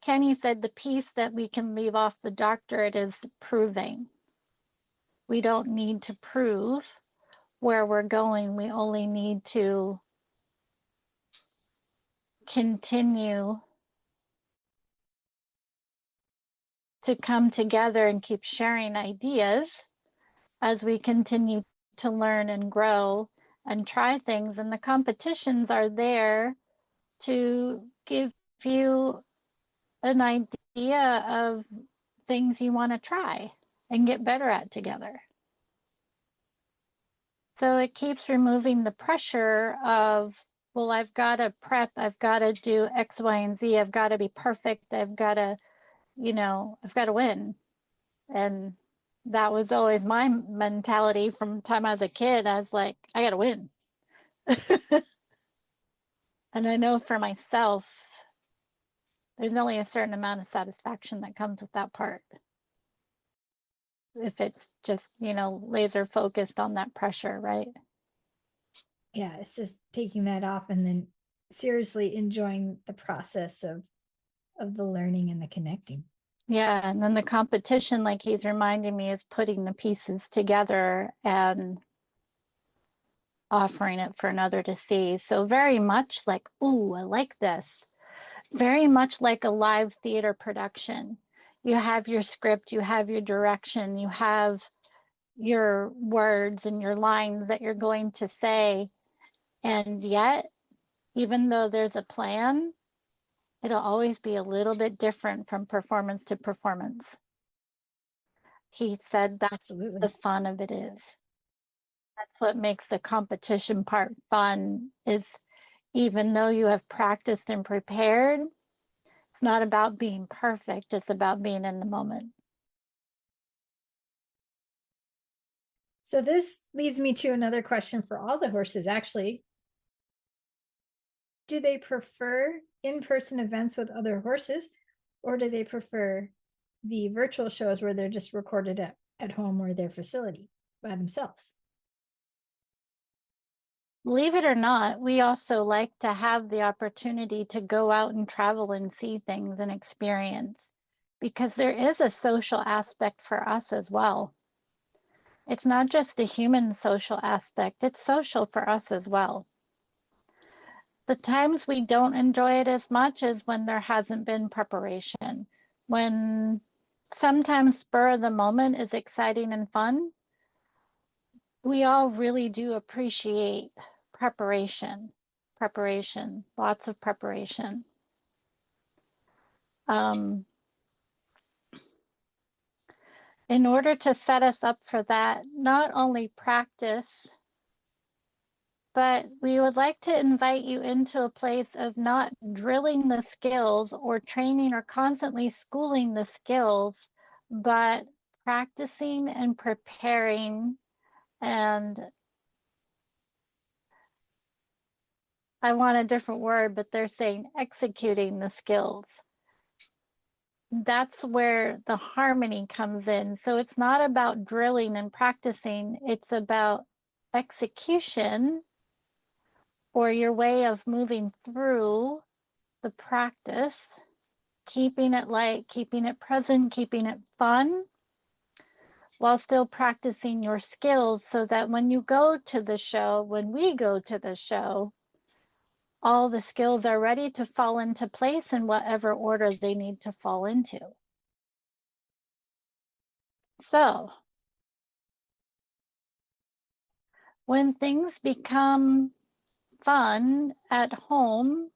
Kenny said the piece that we can leave off the doctorate is proving. We don't need to prove. where we're going. We only need to continue to come together and keep sharing ideas as we continue to learn and grow and try things. And the competitions are there to give you an idea of things you want to try and get better at together. So it keeps removing the pressure of, well, I've got to prep, I've got to do X, Y, and Z, I've got to be perfect, I've got to, I've got to win. And that was always my mentality from the time I was a kid. I was like, I got to win. And I know for myself, there's only a certain amount of satisfaction that comes with that part. If it's just, laser focused on that pressure, right? Yeah, it's just taking that off and then seriously enjoying the process of the learning and the connecting. Yeah, and then the competition, like he's reminding me, is putting the pieces together and offering it for another to see. So very much like, ooh, I like this. Very much like a live theater production. You have your script, you have your direction, you have your words and your lines that you're going to say. And yet, even though there's a plan, it'll always be a little bit different from performance to performance. He said that's Absolutely. the fun of it is. That's what makes the competition part fun, is even though you have practiced and prepared, it's not about being perfect, it's about being in the moment. So this leads me to another question for all the horses, actually. Do they prefer in-person events with other horses, or do they prefer the virtual shows where they're just recorded at home or their facility by themselves? Believe it or not, we also like to have the opportunity to go out and travel and see things and experience, because there is a social aspect for us as well. It's not just a human social aspect, it's social for us as well. The times we don't enjoy it as much is when there hasn't been preparation. When sometimes spur of the moment is exciting and fun, we all really do appreciate preparation, lots of preparation. In order to set us up for that, not only practice, but we would like to invite you into a place of not drilling the skills or training or constantly schooling the skills, but practicing and preparing, and I want a different word, but they're saying executing the skills. That's where the harmony comes in. So it's not about drilling and practicing, it's about execution, or your way of moving through the practice, keeping it light, keeping it present, keeping it fun, while still practicing your skills, so that when you go to the show, when we go to the show, all the skills are ready to fall into place in whatever order they need to fall into. So, when things become fun at home,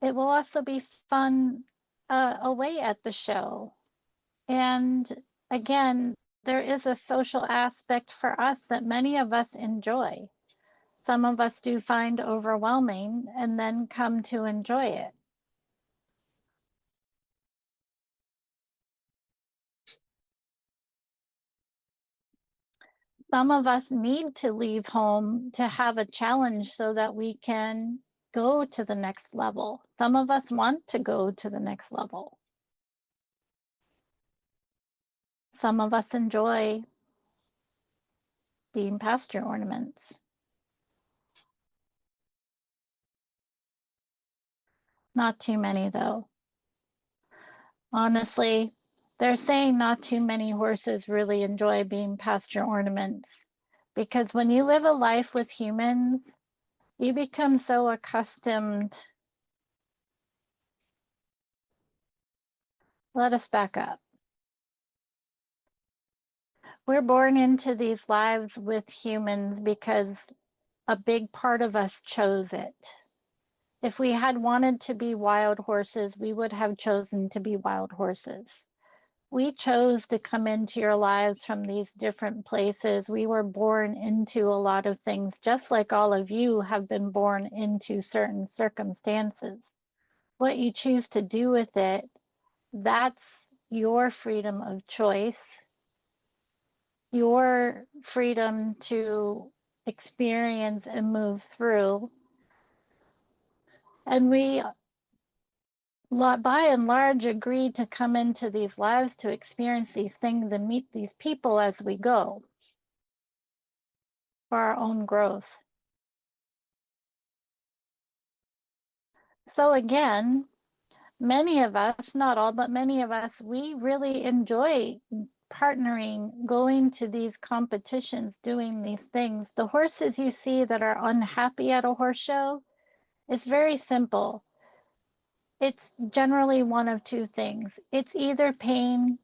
it will also be fun away at the show. And again, there is a social aspect for us that many of us enjoy. Some of us do find overwhelming and then come to enjoy it. Some of us need to leave home to have a challenge so that we can go to the next level. Some of us want to go to the next level. Some of us enjoy being pasture ornaments. Not too many, though. Honestly, They're saying not too many horses really enjoy being pasture ornaments, because when you live a life with humans, you become so accustomed. Let us back up. We're born into these lives with humans because a big part of us chose it. If we had wanted to be wild horses, we would have chosen to be wild horses. We chose to come into your lives from these different places. We were born into a lot of things, just like all of you have been born into certain circumstances. What you choose to do with it, that's your freedom of choice, your freedom to experience and move through. And we, by and large, agreed to come into these lives to experience these things and meet these people as we go for our own growth. So again, many of us, not all, but many of us, we really enjoy partnering, going to these competitions, doing these things. The horses you see that are unhappy at a horse show, it's very simple. It's generally one of two things. It's either pain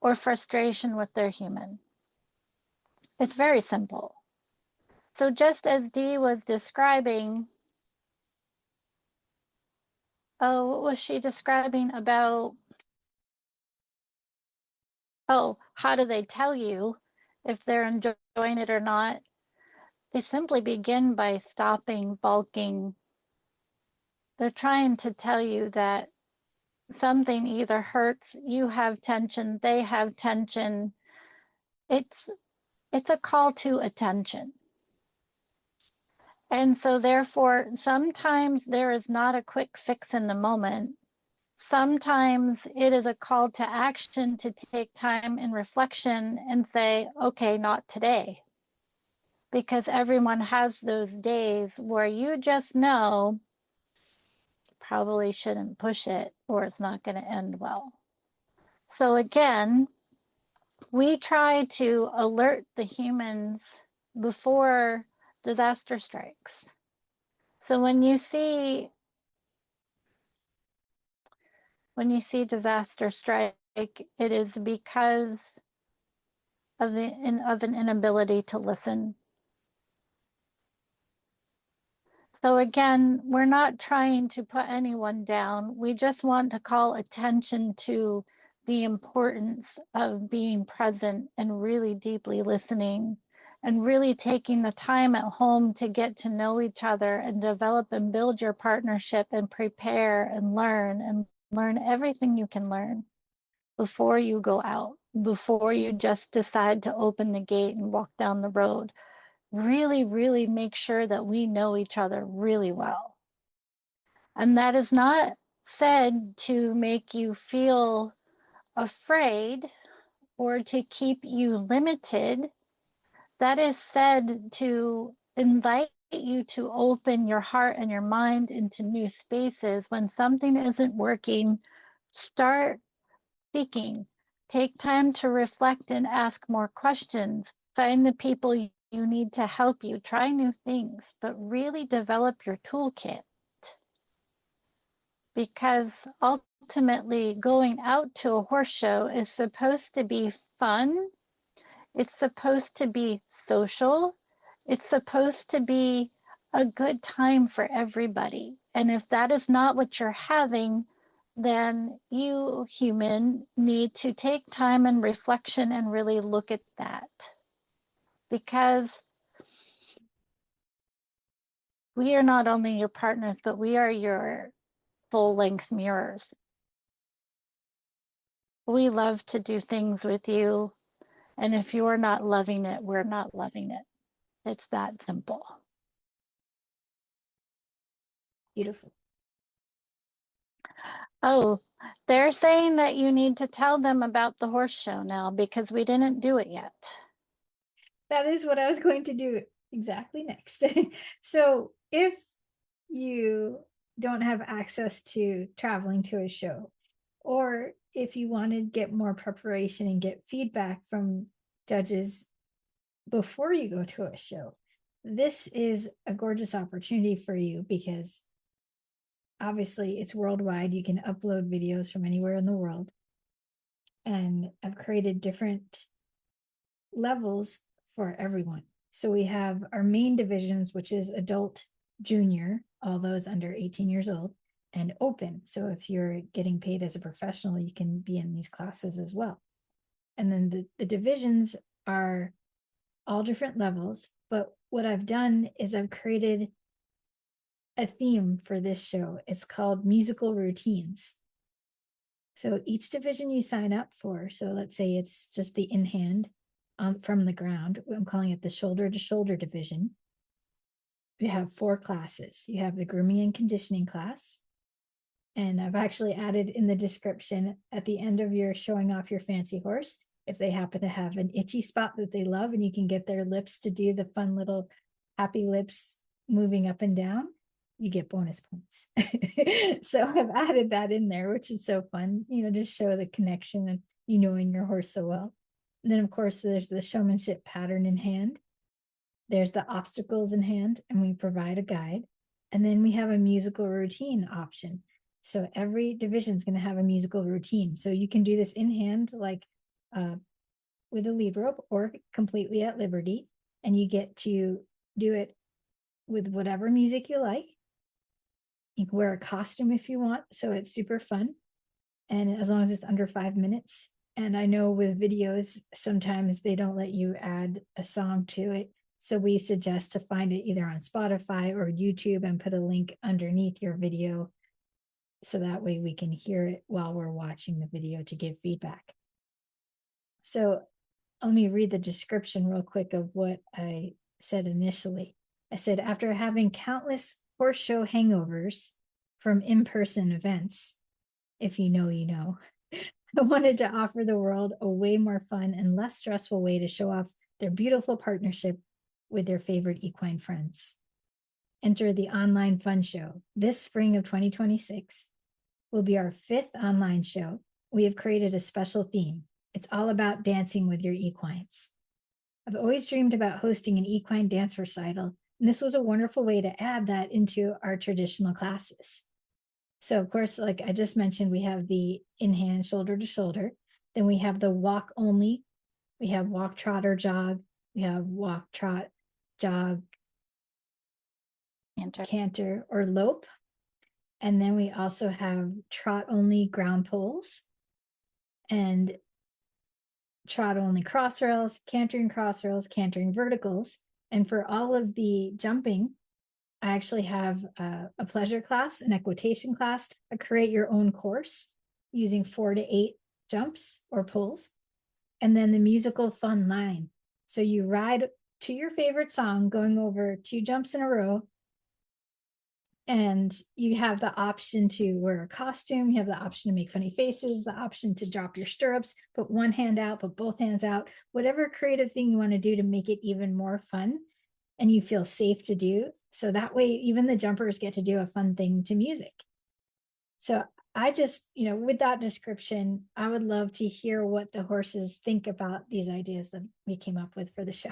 or frustration with their human. It's very simple. So just as Dee was describing, oh, what was she describing about? Oh, how do they tell you if they're enjoying it or not? They simply begin by stopping bulking. They're trying to tell you that something either hurts, you have tension, they have tension. It's a call to attention. And so therefore, sometimes there is not a quick fix in the moment. Sometimes it is a call to action to take time and reflection and say, okay, not today. Because everyone has those days where you just know probably shouldn't push it or it's not going to end well. So again, we try to alert the humans before disaster strikes. So when you see disaster strike, it is because of an inability to listen. So again, we're not trying to put anyone down. We just want to call attention to the importance of being present and really deeply listening and really taking the time at home to get to know each other and develop and build your partnership and prepare and learn everything you can learn before you go out, before you just decide to open the gate and walk down the road. Really, really make sure that we know each other really well. And that is not said to make you feel afraid or to keep you limited. That is said to invite you to open your heart and your mind into new spaces. When something isn't working, start seeking. Take time to reflect and ask more questions. Find the people you need to help you. Try new things, but really develop your toolkit. Because ultimately, going out to a horse show is supposed to be fun. It's supposed to be social. It's supposed to be a good time for everybody. And if that is not what you're having, then you, human, need to take time and reflection and really look at that. Because we are not only your partners, but we are your full-length mirrors. We love to do things with you. And if you're not loving it, we're not loving it. It's that simple. Beautiful. Oh, they're saying that you need to tell them about the horse show now because we didn't do it yet. That is what I was going to do exactly next. So if you don't have access to traveling to a show, Or if you want to get more preparation and get feedback from judges before you go to a show, this is a gorgeous opportunity for you because obviously it's worldwide. You can upload videos from anywhere in the world. And I've created different levels for everyone. So we have our main divisions, which is adult, junior, all those under 18 years old, and open. So if you're getting paid as a professional, you can be in these classes as well. And then the divisions are all different levels. But what I've done is I've created a theme for this show. It's called musical routines. So each division you sign up for, so let's say it's just the in hand from the ground, I'm calling it the shoulder to shoulder division. You have 4 classes. You have the grooming and conditioning class. And I've actually added in the description at the end of your showing off your fancy horse, if they happen to have an itchy spot that they love and you can get their lips to do the fun little happy lips moving up and down, you get bonus points. So I've added that in there, which is so fun, just show the connection and you knowing your horse so well. And then of course there's the showmanship pattern in hand. There's the obstacles in hand, and we provide a guide. And then we have a musical routine option. So every division is going to have a musical routine. So you can do this in hand, like with a lead rope or completely at liberty. And you get to do it with whatever music you like. You can wear a costume if you want. So it's super fun. And as long as it's under 5 minutes. And I know with videos, sometimes they don't let you add a song to it. So we suggest to find it either on Spotify or YouTube and put a link underneath your video. So that way we can hear it while we're watching the video to give feedback. So let me read the description real quick of what I said initially. I said, after having countless horse show hangovers from in-person events, if you know, you know, I wanted to offer the world a way more fun and less stressful way to show off their beautiful partnership with their favorite equine friends. Enter the online fun show. This spring of 2026 will be our 5th online show. We have created a special theme. It's all about dancing with your equines. I've always dreamed about hosting an equine dance recital, and this was a wonderful way to add that into our traditional classes. So of course, like I just mentioned, we have the in-hand shoulder to shoulder. Then we have the walk only. We have walk, trot, or jog. We have walk, trot, jog, canter, or lope. And then we also have trot only ground poles and trot only cross rails, cantering verticals. And for all of the jumping, I actually have a pleasure class, an equitation class, a create your own course using 4 to 8 jumps or pulls. And then the musical fun line. So you ride to your favorite song, going over 2 jumps in a row. And you have the option to wear a costume. You have the option to make funny faces, the option to drop your stirrups, put one hand out, put both hands out, whatever creative thing you want to do to make it even more fun and you feel safe to do. So that way, even the jumpers get to do a fun thing to music. So I just, with that description, I would love to hear what the horses think about these ideas that we came up with for the show.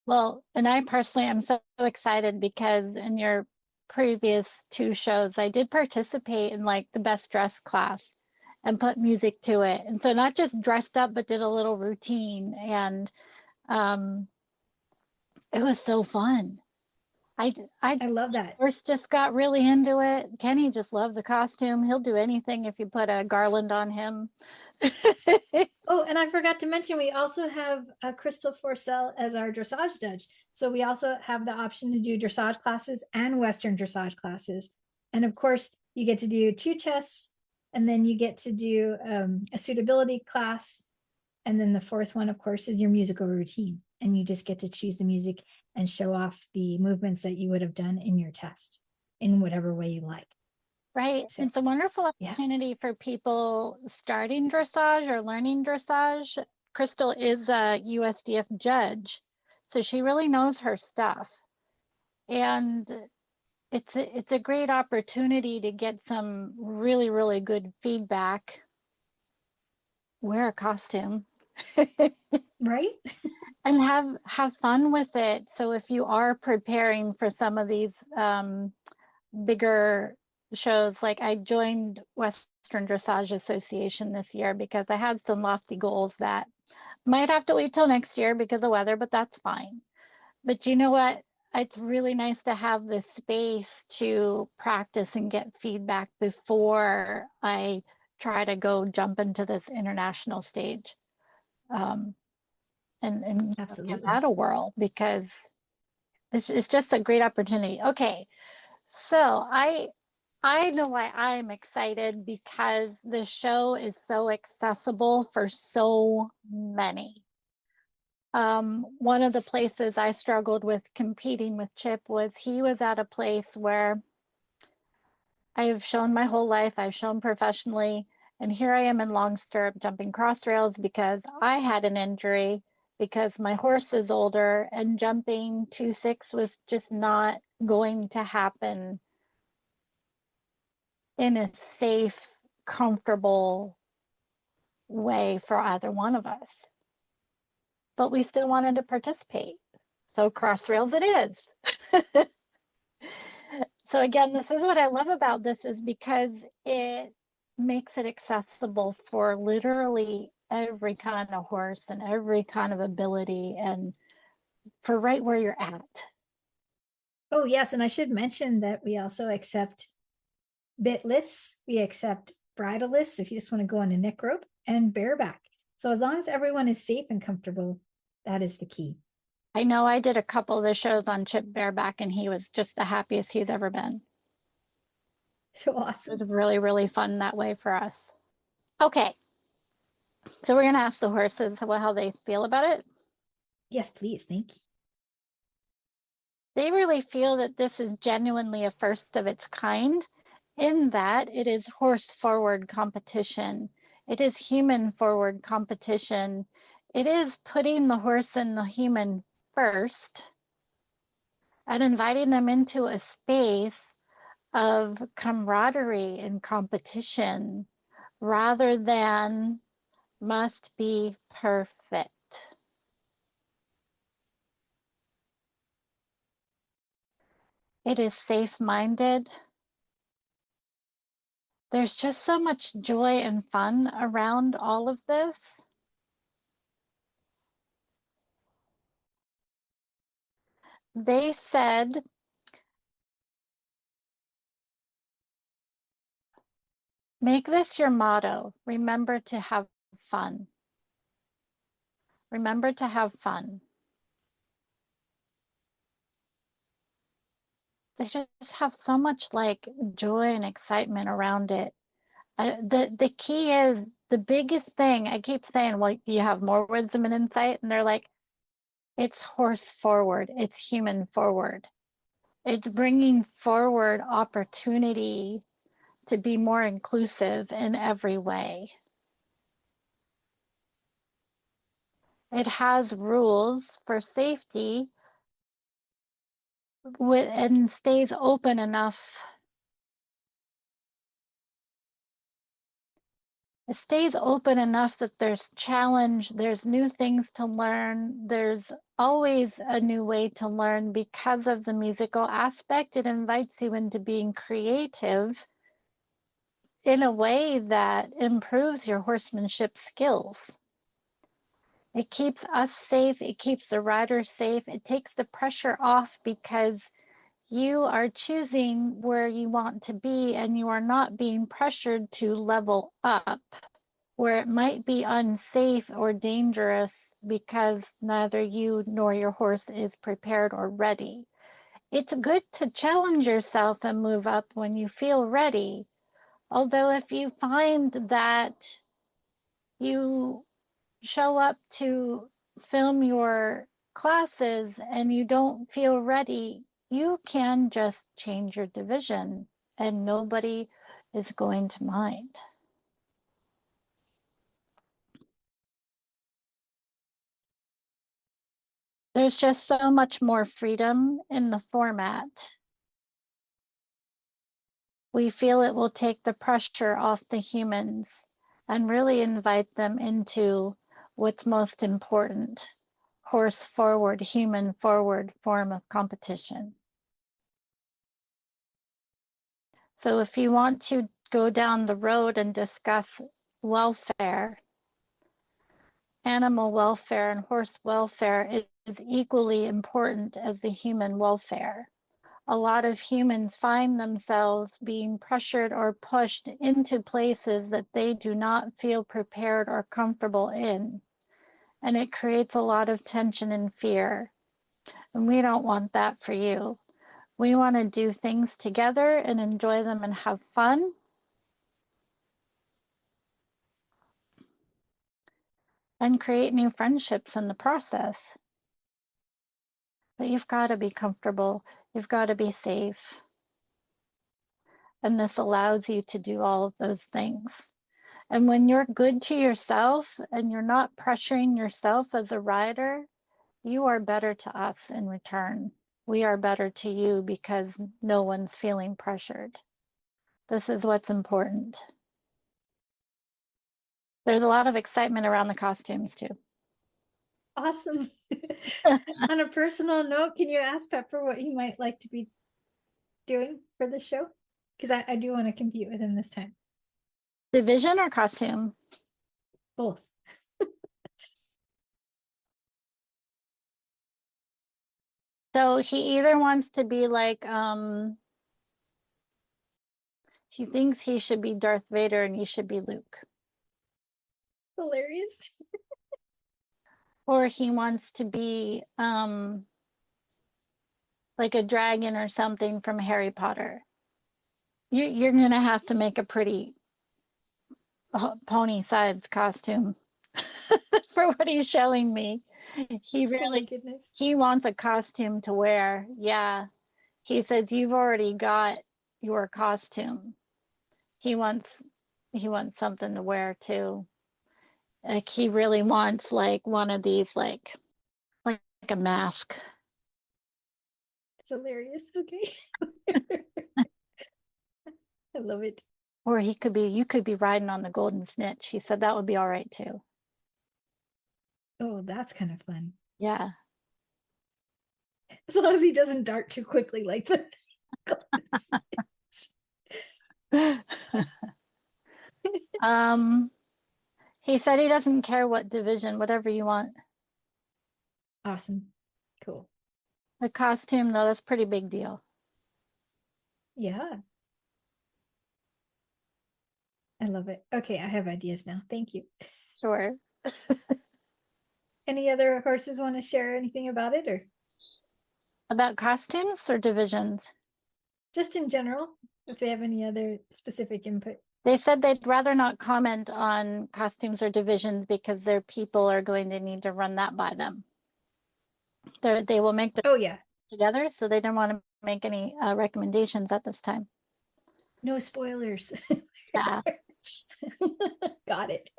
Well, and I personally am so excited because in your previous 2 shows, I did participate in like the best dress class and put music to it. And so not just dressed up, but did a little routine. And it was so fun. I love that. First just got really into it. Kenny just loves the costume. He'll do anything if you put a garland on him. Oh, and I forgot to mention, we also have Crystal Forcell as our dressage judge. So we also have the option to do dressage classes and Western dressage classes. And of course, you get to do 2 tests, and then you get to do a suitability class. And then the 4th one, of course, is your musical routine. And you just get to choose the music and show off the movements that you would have done in your test in whatever way you like. Right. So, it's a wonderful opportunity for people starting dressage or learning dressage. Crystal is a USDF judge, so she really knows her stuff. And it's a great opportunity to get some really, really good feedback. Wear a costume. Right? And have fun with it. So if you are preparing for some of these bigger shows, like I joined Western Dressage Association this year because I had some lofty goals that might have to wait till next year because of weather, but that's fine. But you know what? It's really nice to have this space to practice and get feedback before I try to go jump into this international stage. Um, and give Absolutely. that a whirl because it's just a great opportunity. Okay, so I know why I'm excited because the show is so accessible for so many. One of the places I struggled with competing with Chip was he was at a place where I've shown my whole life, I've shown professionally, and here I am in long stirrup jumping cross rails because I had an injury because my horse is older and jumping 2-6 was just not going to happen in a safe, comfortable way for either one of us. But we still wanted to participate. So cross rails it is. So again, this is what I love about this is because it makes it accessible for literally every kind of horse and every kind of ability and for right where you're at. Oh, yes. And I should mention that we also accept bitless, we accept bridleless if you just want to go on a neck rope, and bareback. So as long as everyone is safe and comfortable, that is the key. I know I did a couple of the shows on Chip Bareback and he was just the happiest he's ever been. So It awesome. was really, really fun that way for us. Okay, so we're gonna ask the horses how they feel about it. Yes, please. Thank you. They really feel that this is genuinely a first of its kind in that it is horse forward competition. It is human forward competition. It is putting the horse and the human first and inviting them into a space of camaraderie and competition rather than must be perfect. It is safe minded. There's just so much joy and fun around all of this. They said, make this your motto. Remember to have fun. Remember to have fun. They just have so much like joy and excitement around it. The key is the biggest thing. I keep saying, well, you have more wisdom and insight, and they're like, it's horse forward. It's human forward. It's bringing forward opportunity to be more inclusive in every way. It has rules for safety and stays open enough. It stays open enough that there's challenge, there's new things to learn, there's always a new way to learn because of the musical aspect. It invites you into being creative in a way that improves your horsemanship skills. It keeps us safe, it keeps the rider safe, it takes the pressure off because you are choosing where you want to be and you are not being pressured to level up where it might be unsafe or dangerous because neither you nor your horse is prepared or ready. It's good to challenge yourself and move up when you feel ready. Although if you find that you show up to film your classes and you don't feel ready, you can just change your division and nobody is going to mind. There's just so much more freedom in the format. We feel it will take the pressure off the humans and really invite them into what's most important, horse forward, human forward form of competition. So if you want to go down the road and discuss welfare, animal welfare and horse welfare is equally important as the human welfare. A lot of humans find themselves being pressured or pushed into places that they do not feel prepared or comfortable in. And it creates a lot of tension and fear. And we don't want that for you. We want to do things together and enjoy them and have fun. And create new friendships in the process. But you've got to be comfortable. You've got to be safe. And this allows you to do all of those things. And when you're good to yourself and you're not pressuring yourself as a rider, you are better to us in return. We are better to you because no one's feeling pressured. This is what's important. There's a lot of excitement around the costumes too. Awesome. On a personal note, can you ask Pepper what he might like to be doing for the show? Because I do want to compete with him this time. Division or costume? Both. So he either wants to be like, he thinks he should be Darth Vader and you should be Luke. Hilarious. Or he wants to be like a dragon or something from Harry Potter. You're gonna have to make a pretty pony-sized costume for what he's showing me. He really, he wants a costume to wear. Yeah, he says you've already got your costume. He wants something to wear too. Like he really wants like one of these like a mask. It's hilarious. Okay. I love it. Or you could be riding on the golden snitch. He said that would be all right too. Oh, that's kind of fun. Yeah. As long as he doesn't dart too quickly like the He said he doesn't care what division, whatever you want. Awesome. Cool. The costume, though, that's a pretty big deal. Yeah. I love it. Okay, I have ideas now. Thank you. Sure. Any other horses want to share anything about it, or about costumes or divisions? Just in general, if they have any other specific input. They said they'd rather not comment on costumes or divisions because their people are going to need to run that by them. They will make the together, so they don't want to make any recommendations at this time. No spoilers. Yeah. Got it.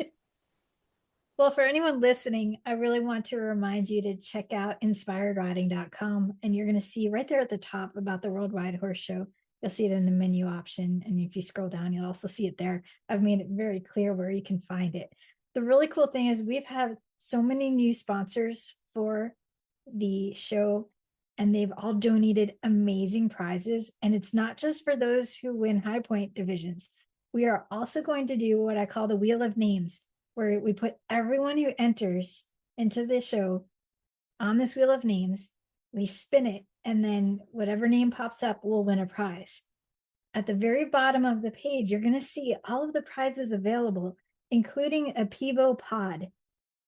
Well, for anyone listening, I really want to remind you to check out inspiredriding.com, and you're going to see right there at the top about the Worldwide Horse Show. You'll see it in the menu option, and if you scroll down, you'll also see it there. I've made it very clear where you can find it. The really cool thing is we've had so many new sponsors for the show, and they've all donated amazing prizes. And it's not just for those who win high point divisions. We are also going to do what I call the Wheel of Names, where we put everyone who enters into the show on this Wheel of Names, we spin it, and then whatever name pops up will win a prize. At the very bottom of the page, you're going to see all of the prizes available, including a Pivo pod.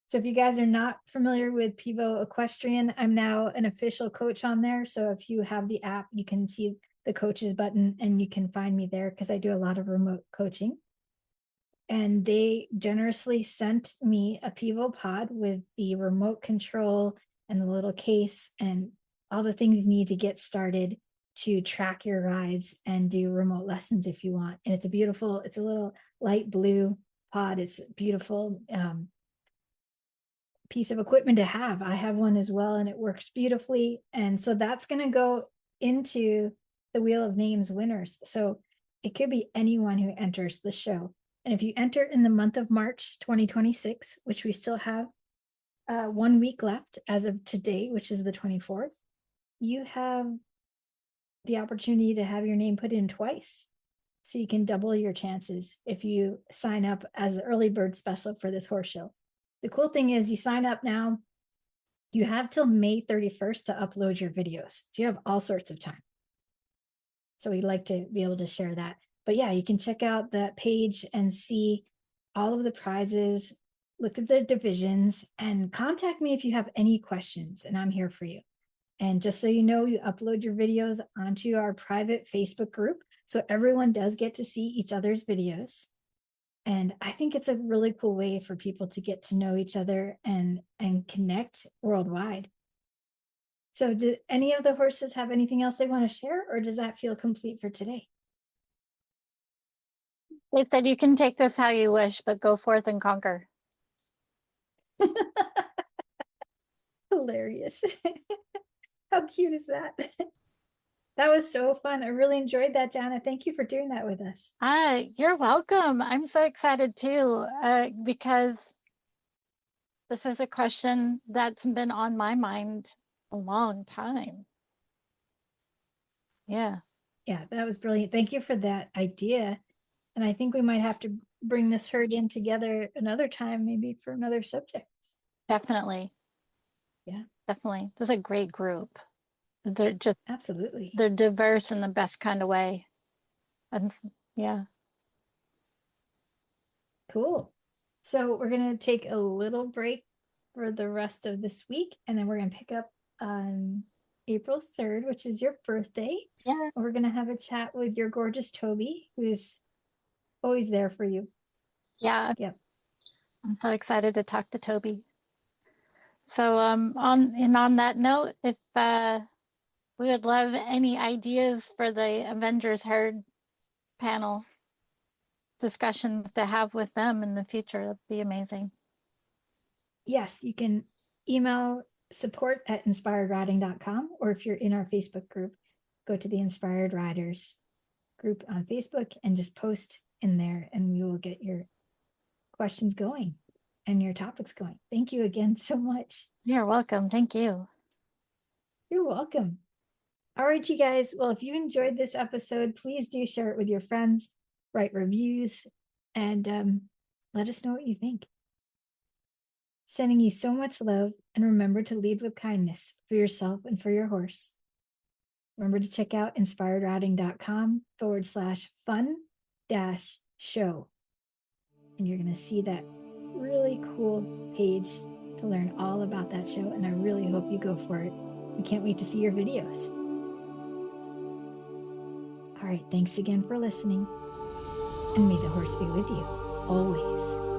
So if you guys are not familiar with Pivo Equestrian, I'm now an official coach on there. So if you have the app, you can see the coaches button and you can find me there because I do a lot of remote coaching. And they generously sent me a Pivo pod with the remote control and the little case and all the things you need to get started to track your rides and do remote lessons if you want. And it's a little light blue pod. It's beautiful piece of equipment to have. I have one as well, and it works beautifully. And so that's going to go into the Wheel of Names winners. So it could be anyone who enters the show. And if you enter in the month of March 2026, which we still have 1 week left as of today, which is the 24th, you have the opportunity to have your name put in twice. So you can double your chances if you sign up as the early bird special for this horse show. The cool thing is you sign up now, you have till May 31st to upload your videos. So you have all sorts of time. So we'd like to be able to share that. But yeah, you can check out that page and see all of the prizes, look at the divisions, and contact me if you have any questions, and I'm here for you. And just so you know, you upload your videos onto our private Facebook group. So everyone does get to see each other's videos. And I think it's a really cool way for people to get to know each other and connect worldwide. So do any of the horses have anything else they want to share, or does that feel complete for today? They said you can take this how you wish, but go forth and conquer. Hilarious. How cute is that? That was so fun. I really enjoyed that, Jana. Thank you for doing that with us. You're welcome. I'm so excited too, because this is a question that's been on my mind a long time. Yeah. Yeah, that was brilliant. Thank you for that idea. And I think we might have to bring this herd in together another time, maybe for another subject. Definitely. Yeah. Definitely. This is a great group. They're Absolutely. They're diverse in the best kind of way. And yeah. Cool. So we're going to take a little break for the rest of this week, and then we're going to pick up on April 3rd, which is your birthday. Yeah. We're going to have a chat with your gorgeous Toby, who's always there for you. Yeah. Yep. I'm so excited to talk to Toby. So on that note, if we would love any ideas for the Avengers herd panel discussions to have with them in the future, that'd be amazing. Yes, you can email support@inspiredriding.com, or if you're in our Facebook group, go to the Inspired Riders group on Facebook and just post in there, and we will get your questions going and your topics going. Thank you again so much. You're welcome. Thank you. You're welcome. All right, you guys. Well, if you enjoyed this episode, please do share it with your friends, write reviews, and let us know what you think. Sending you so much love, and remember to lead with kindness for yourself and for your horse. Remember to check out inspiredriding.com/fun-show. And you're going to see that really cool page to learn all about that show. And I really hope you go for it. We can't wait to see your videos. All right. Thanks again for listening. And may the horse be with you always.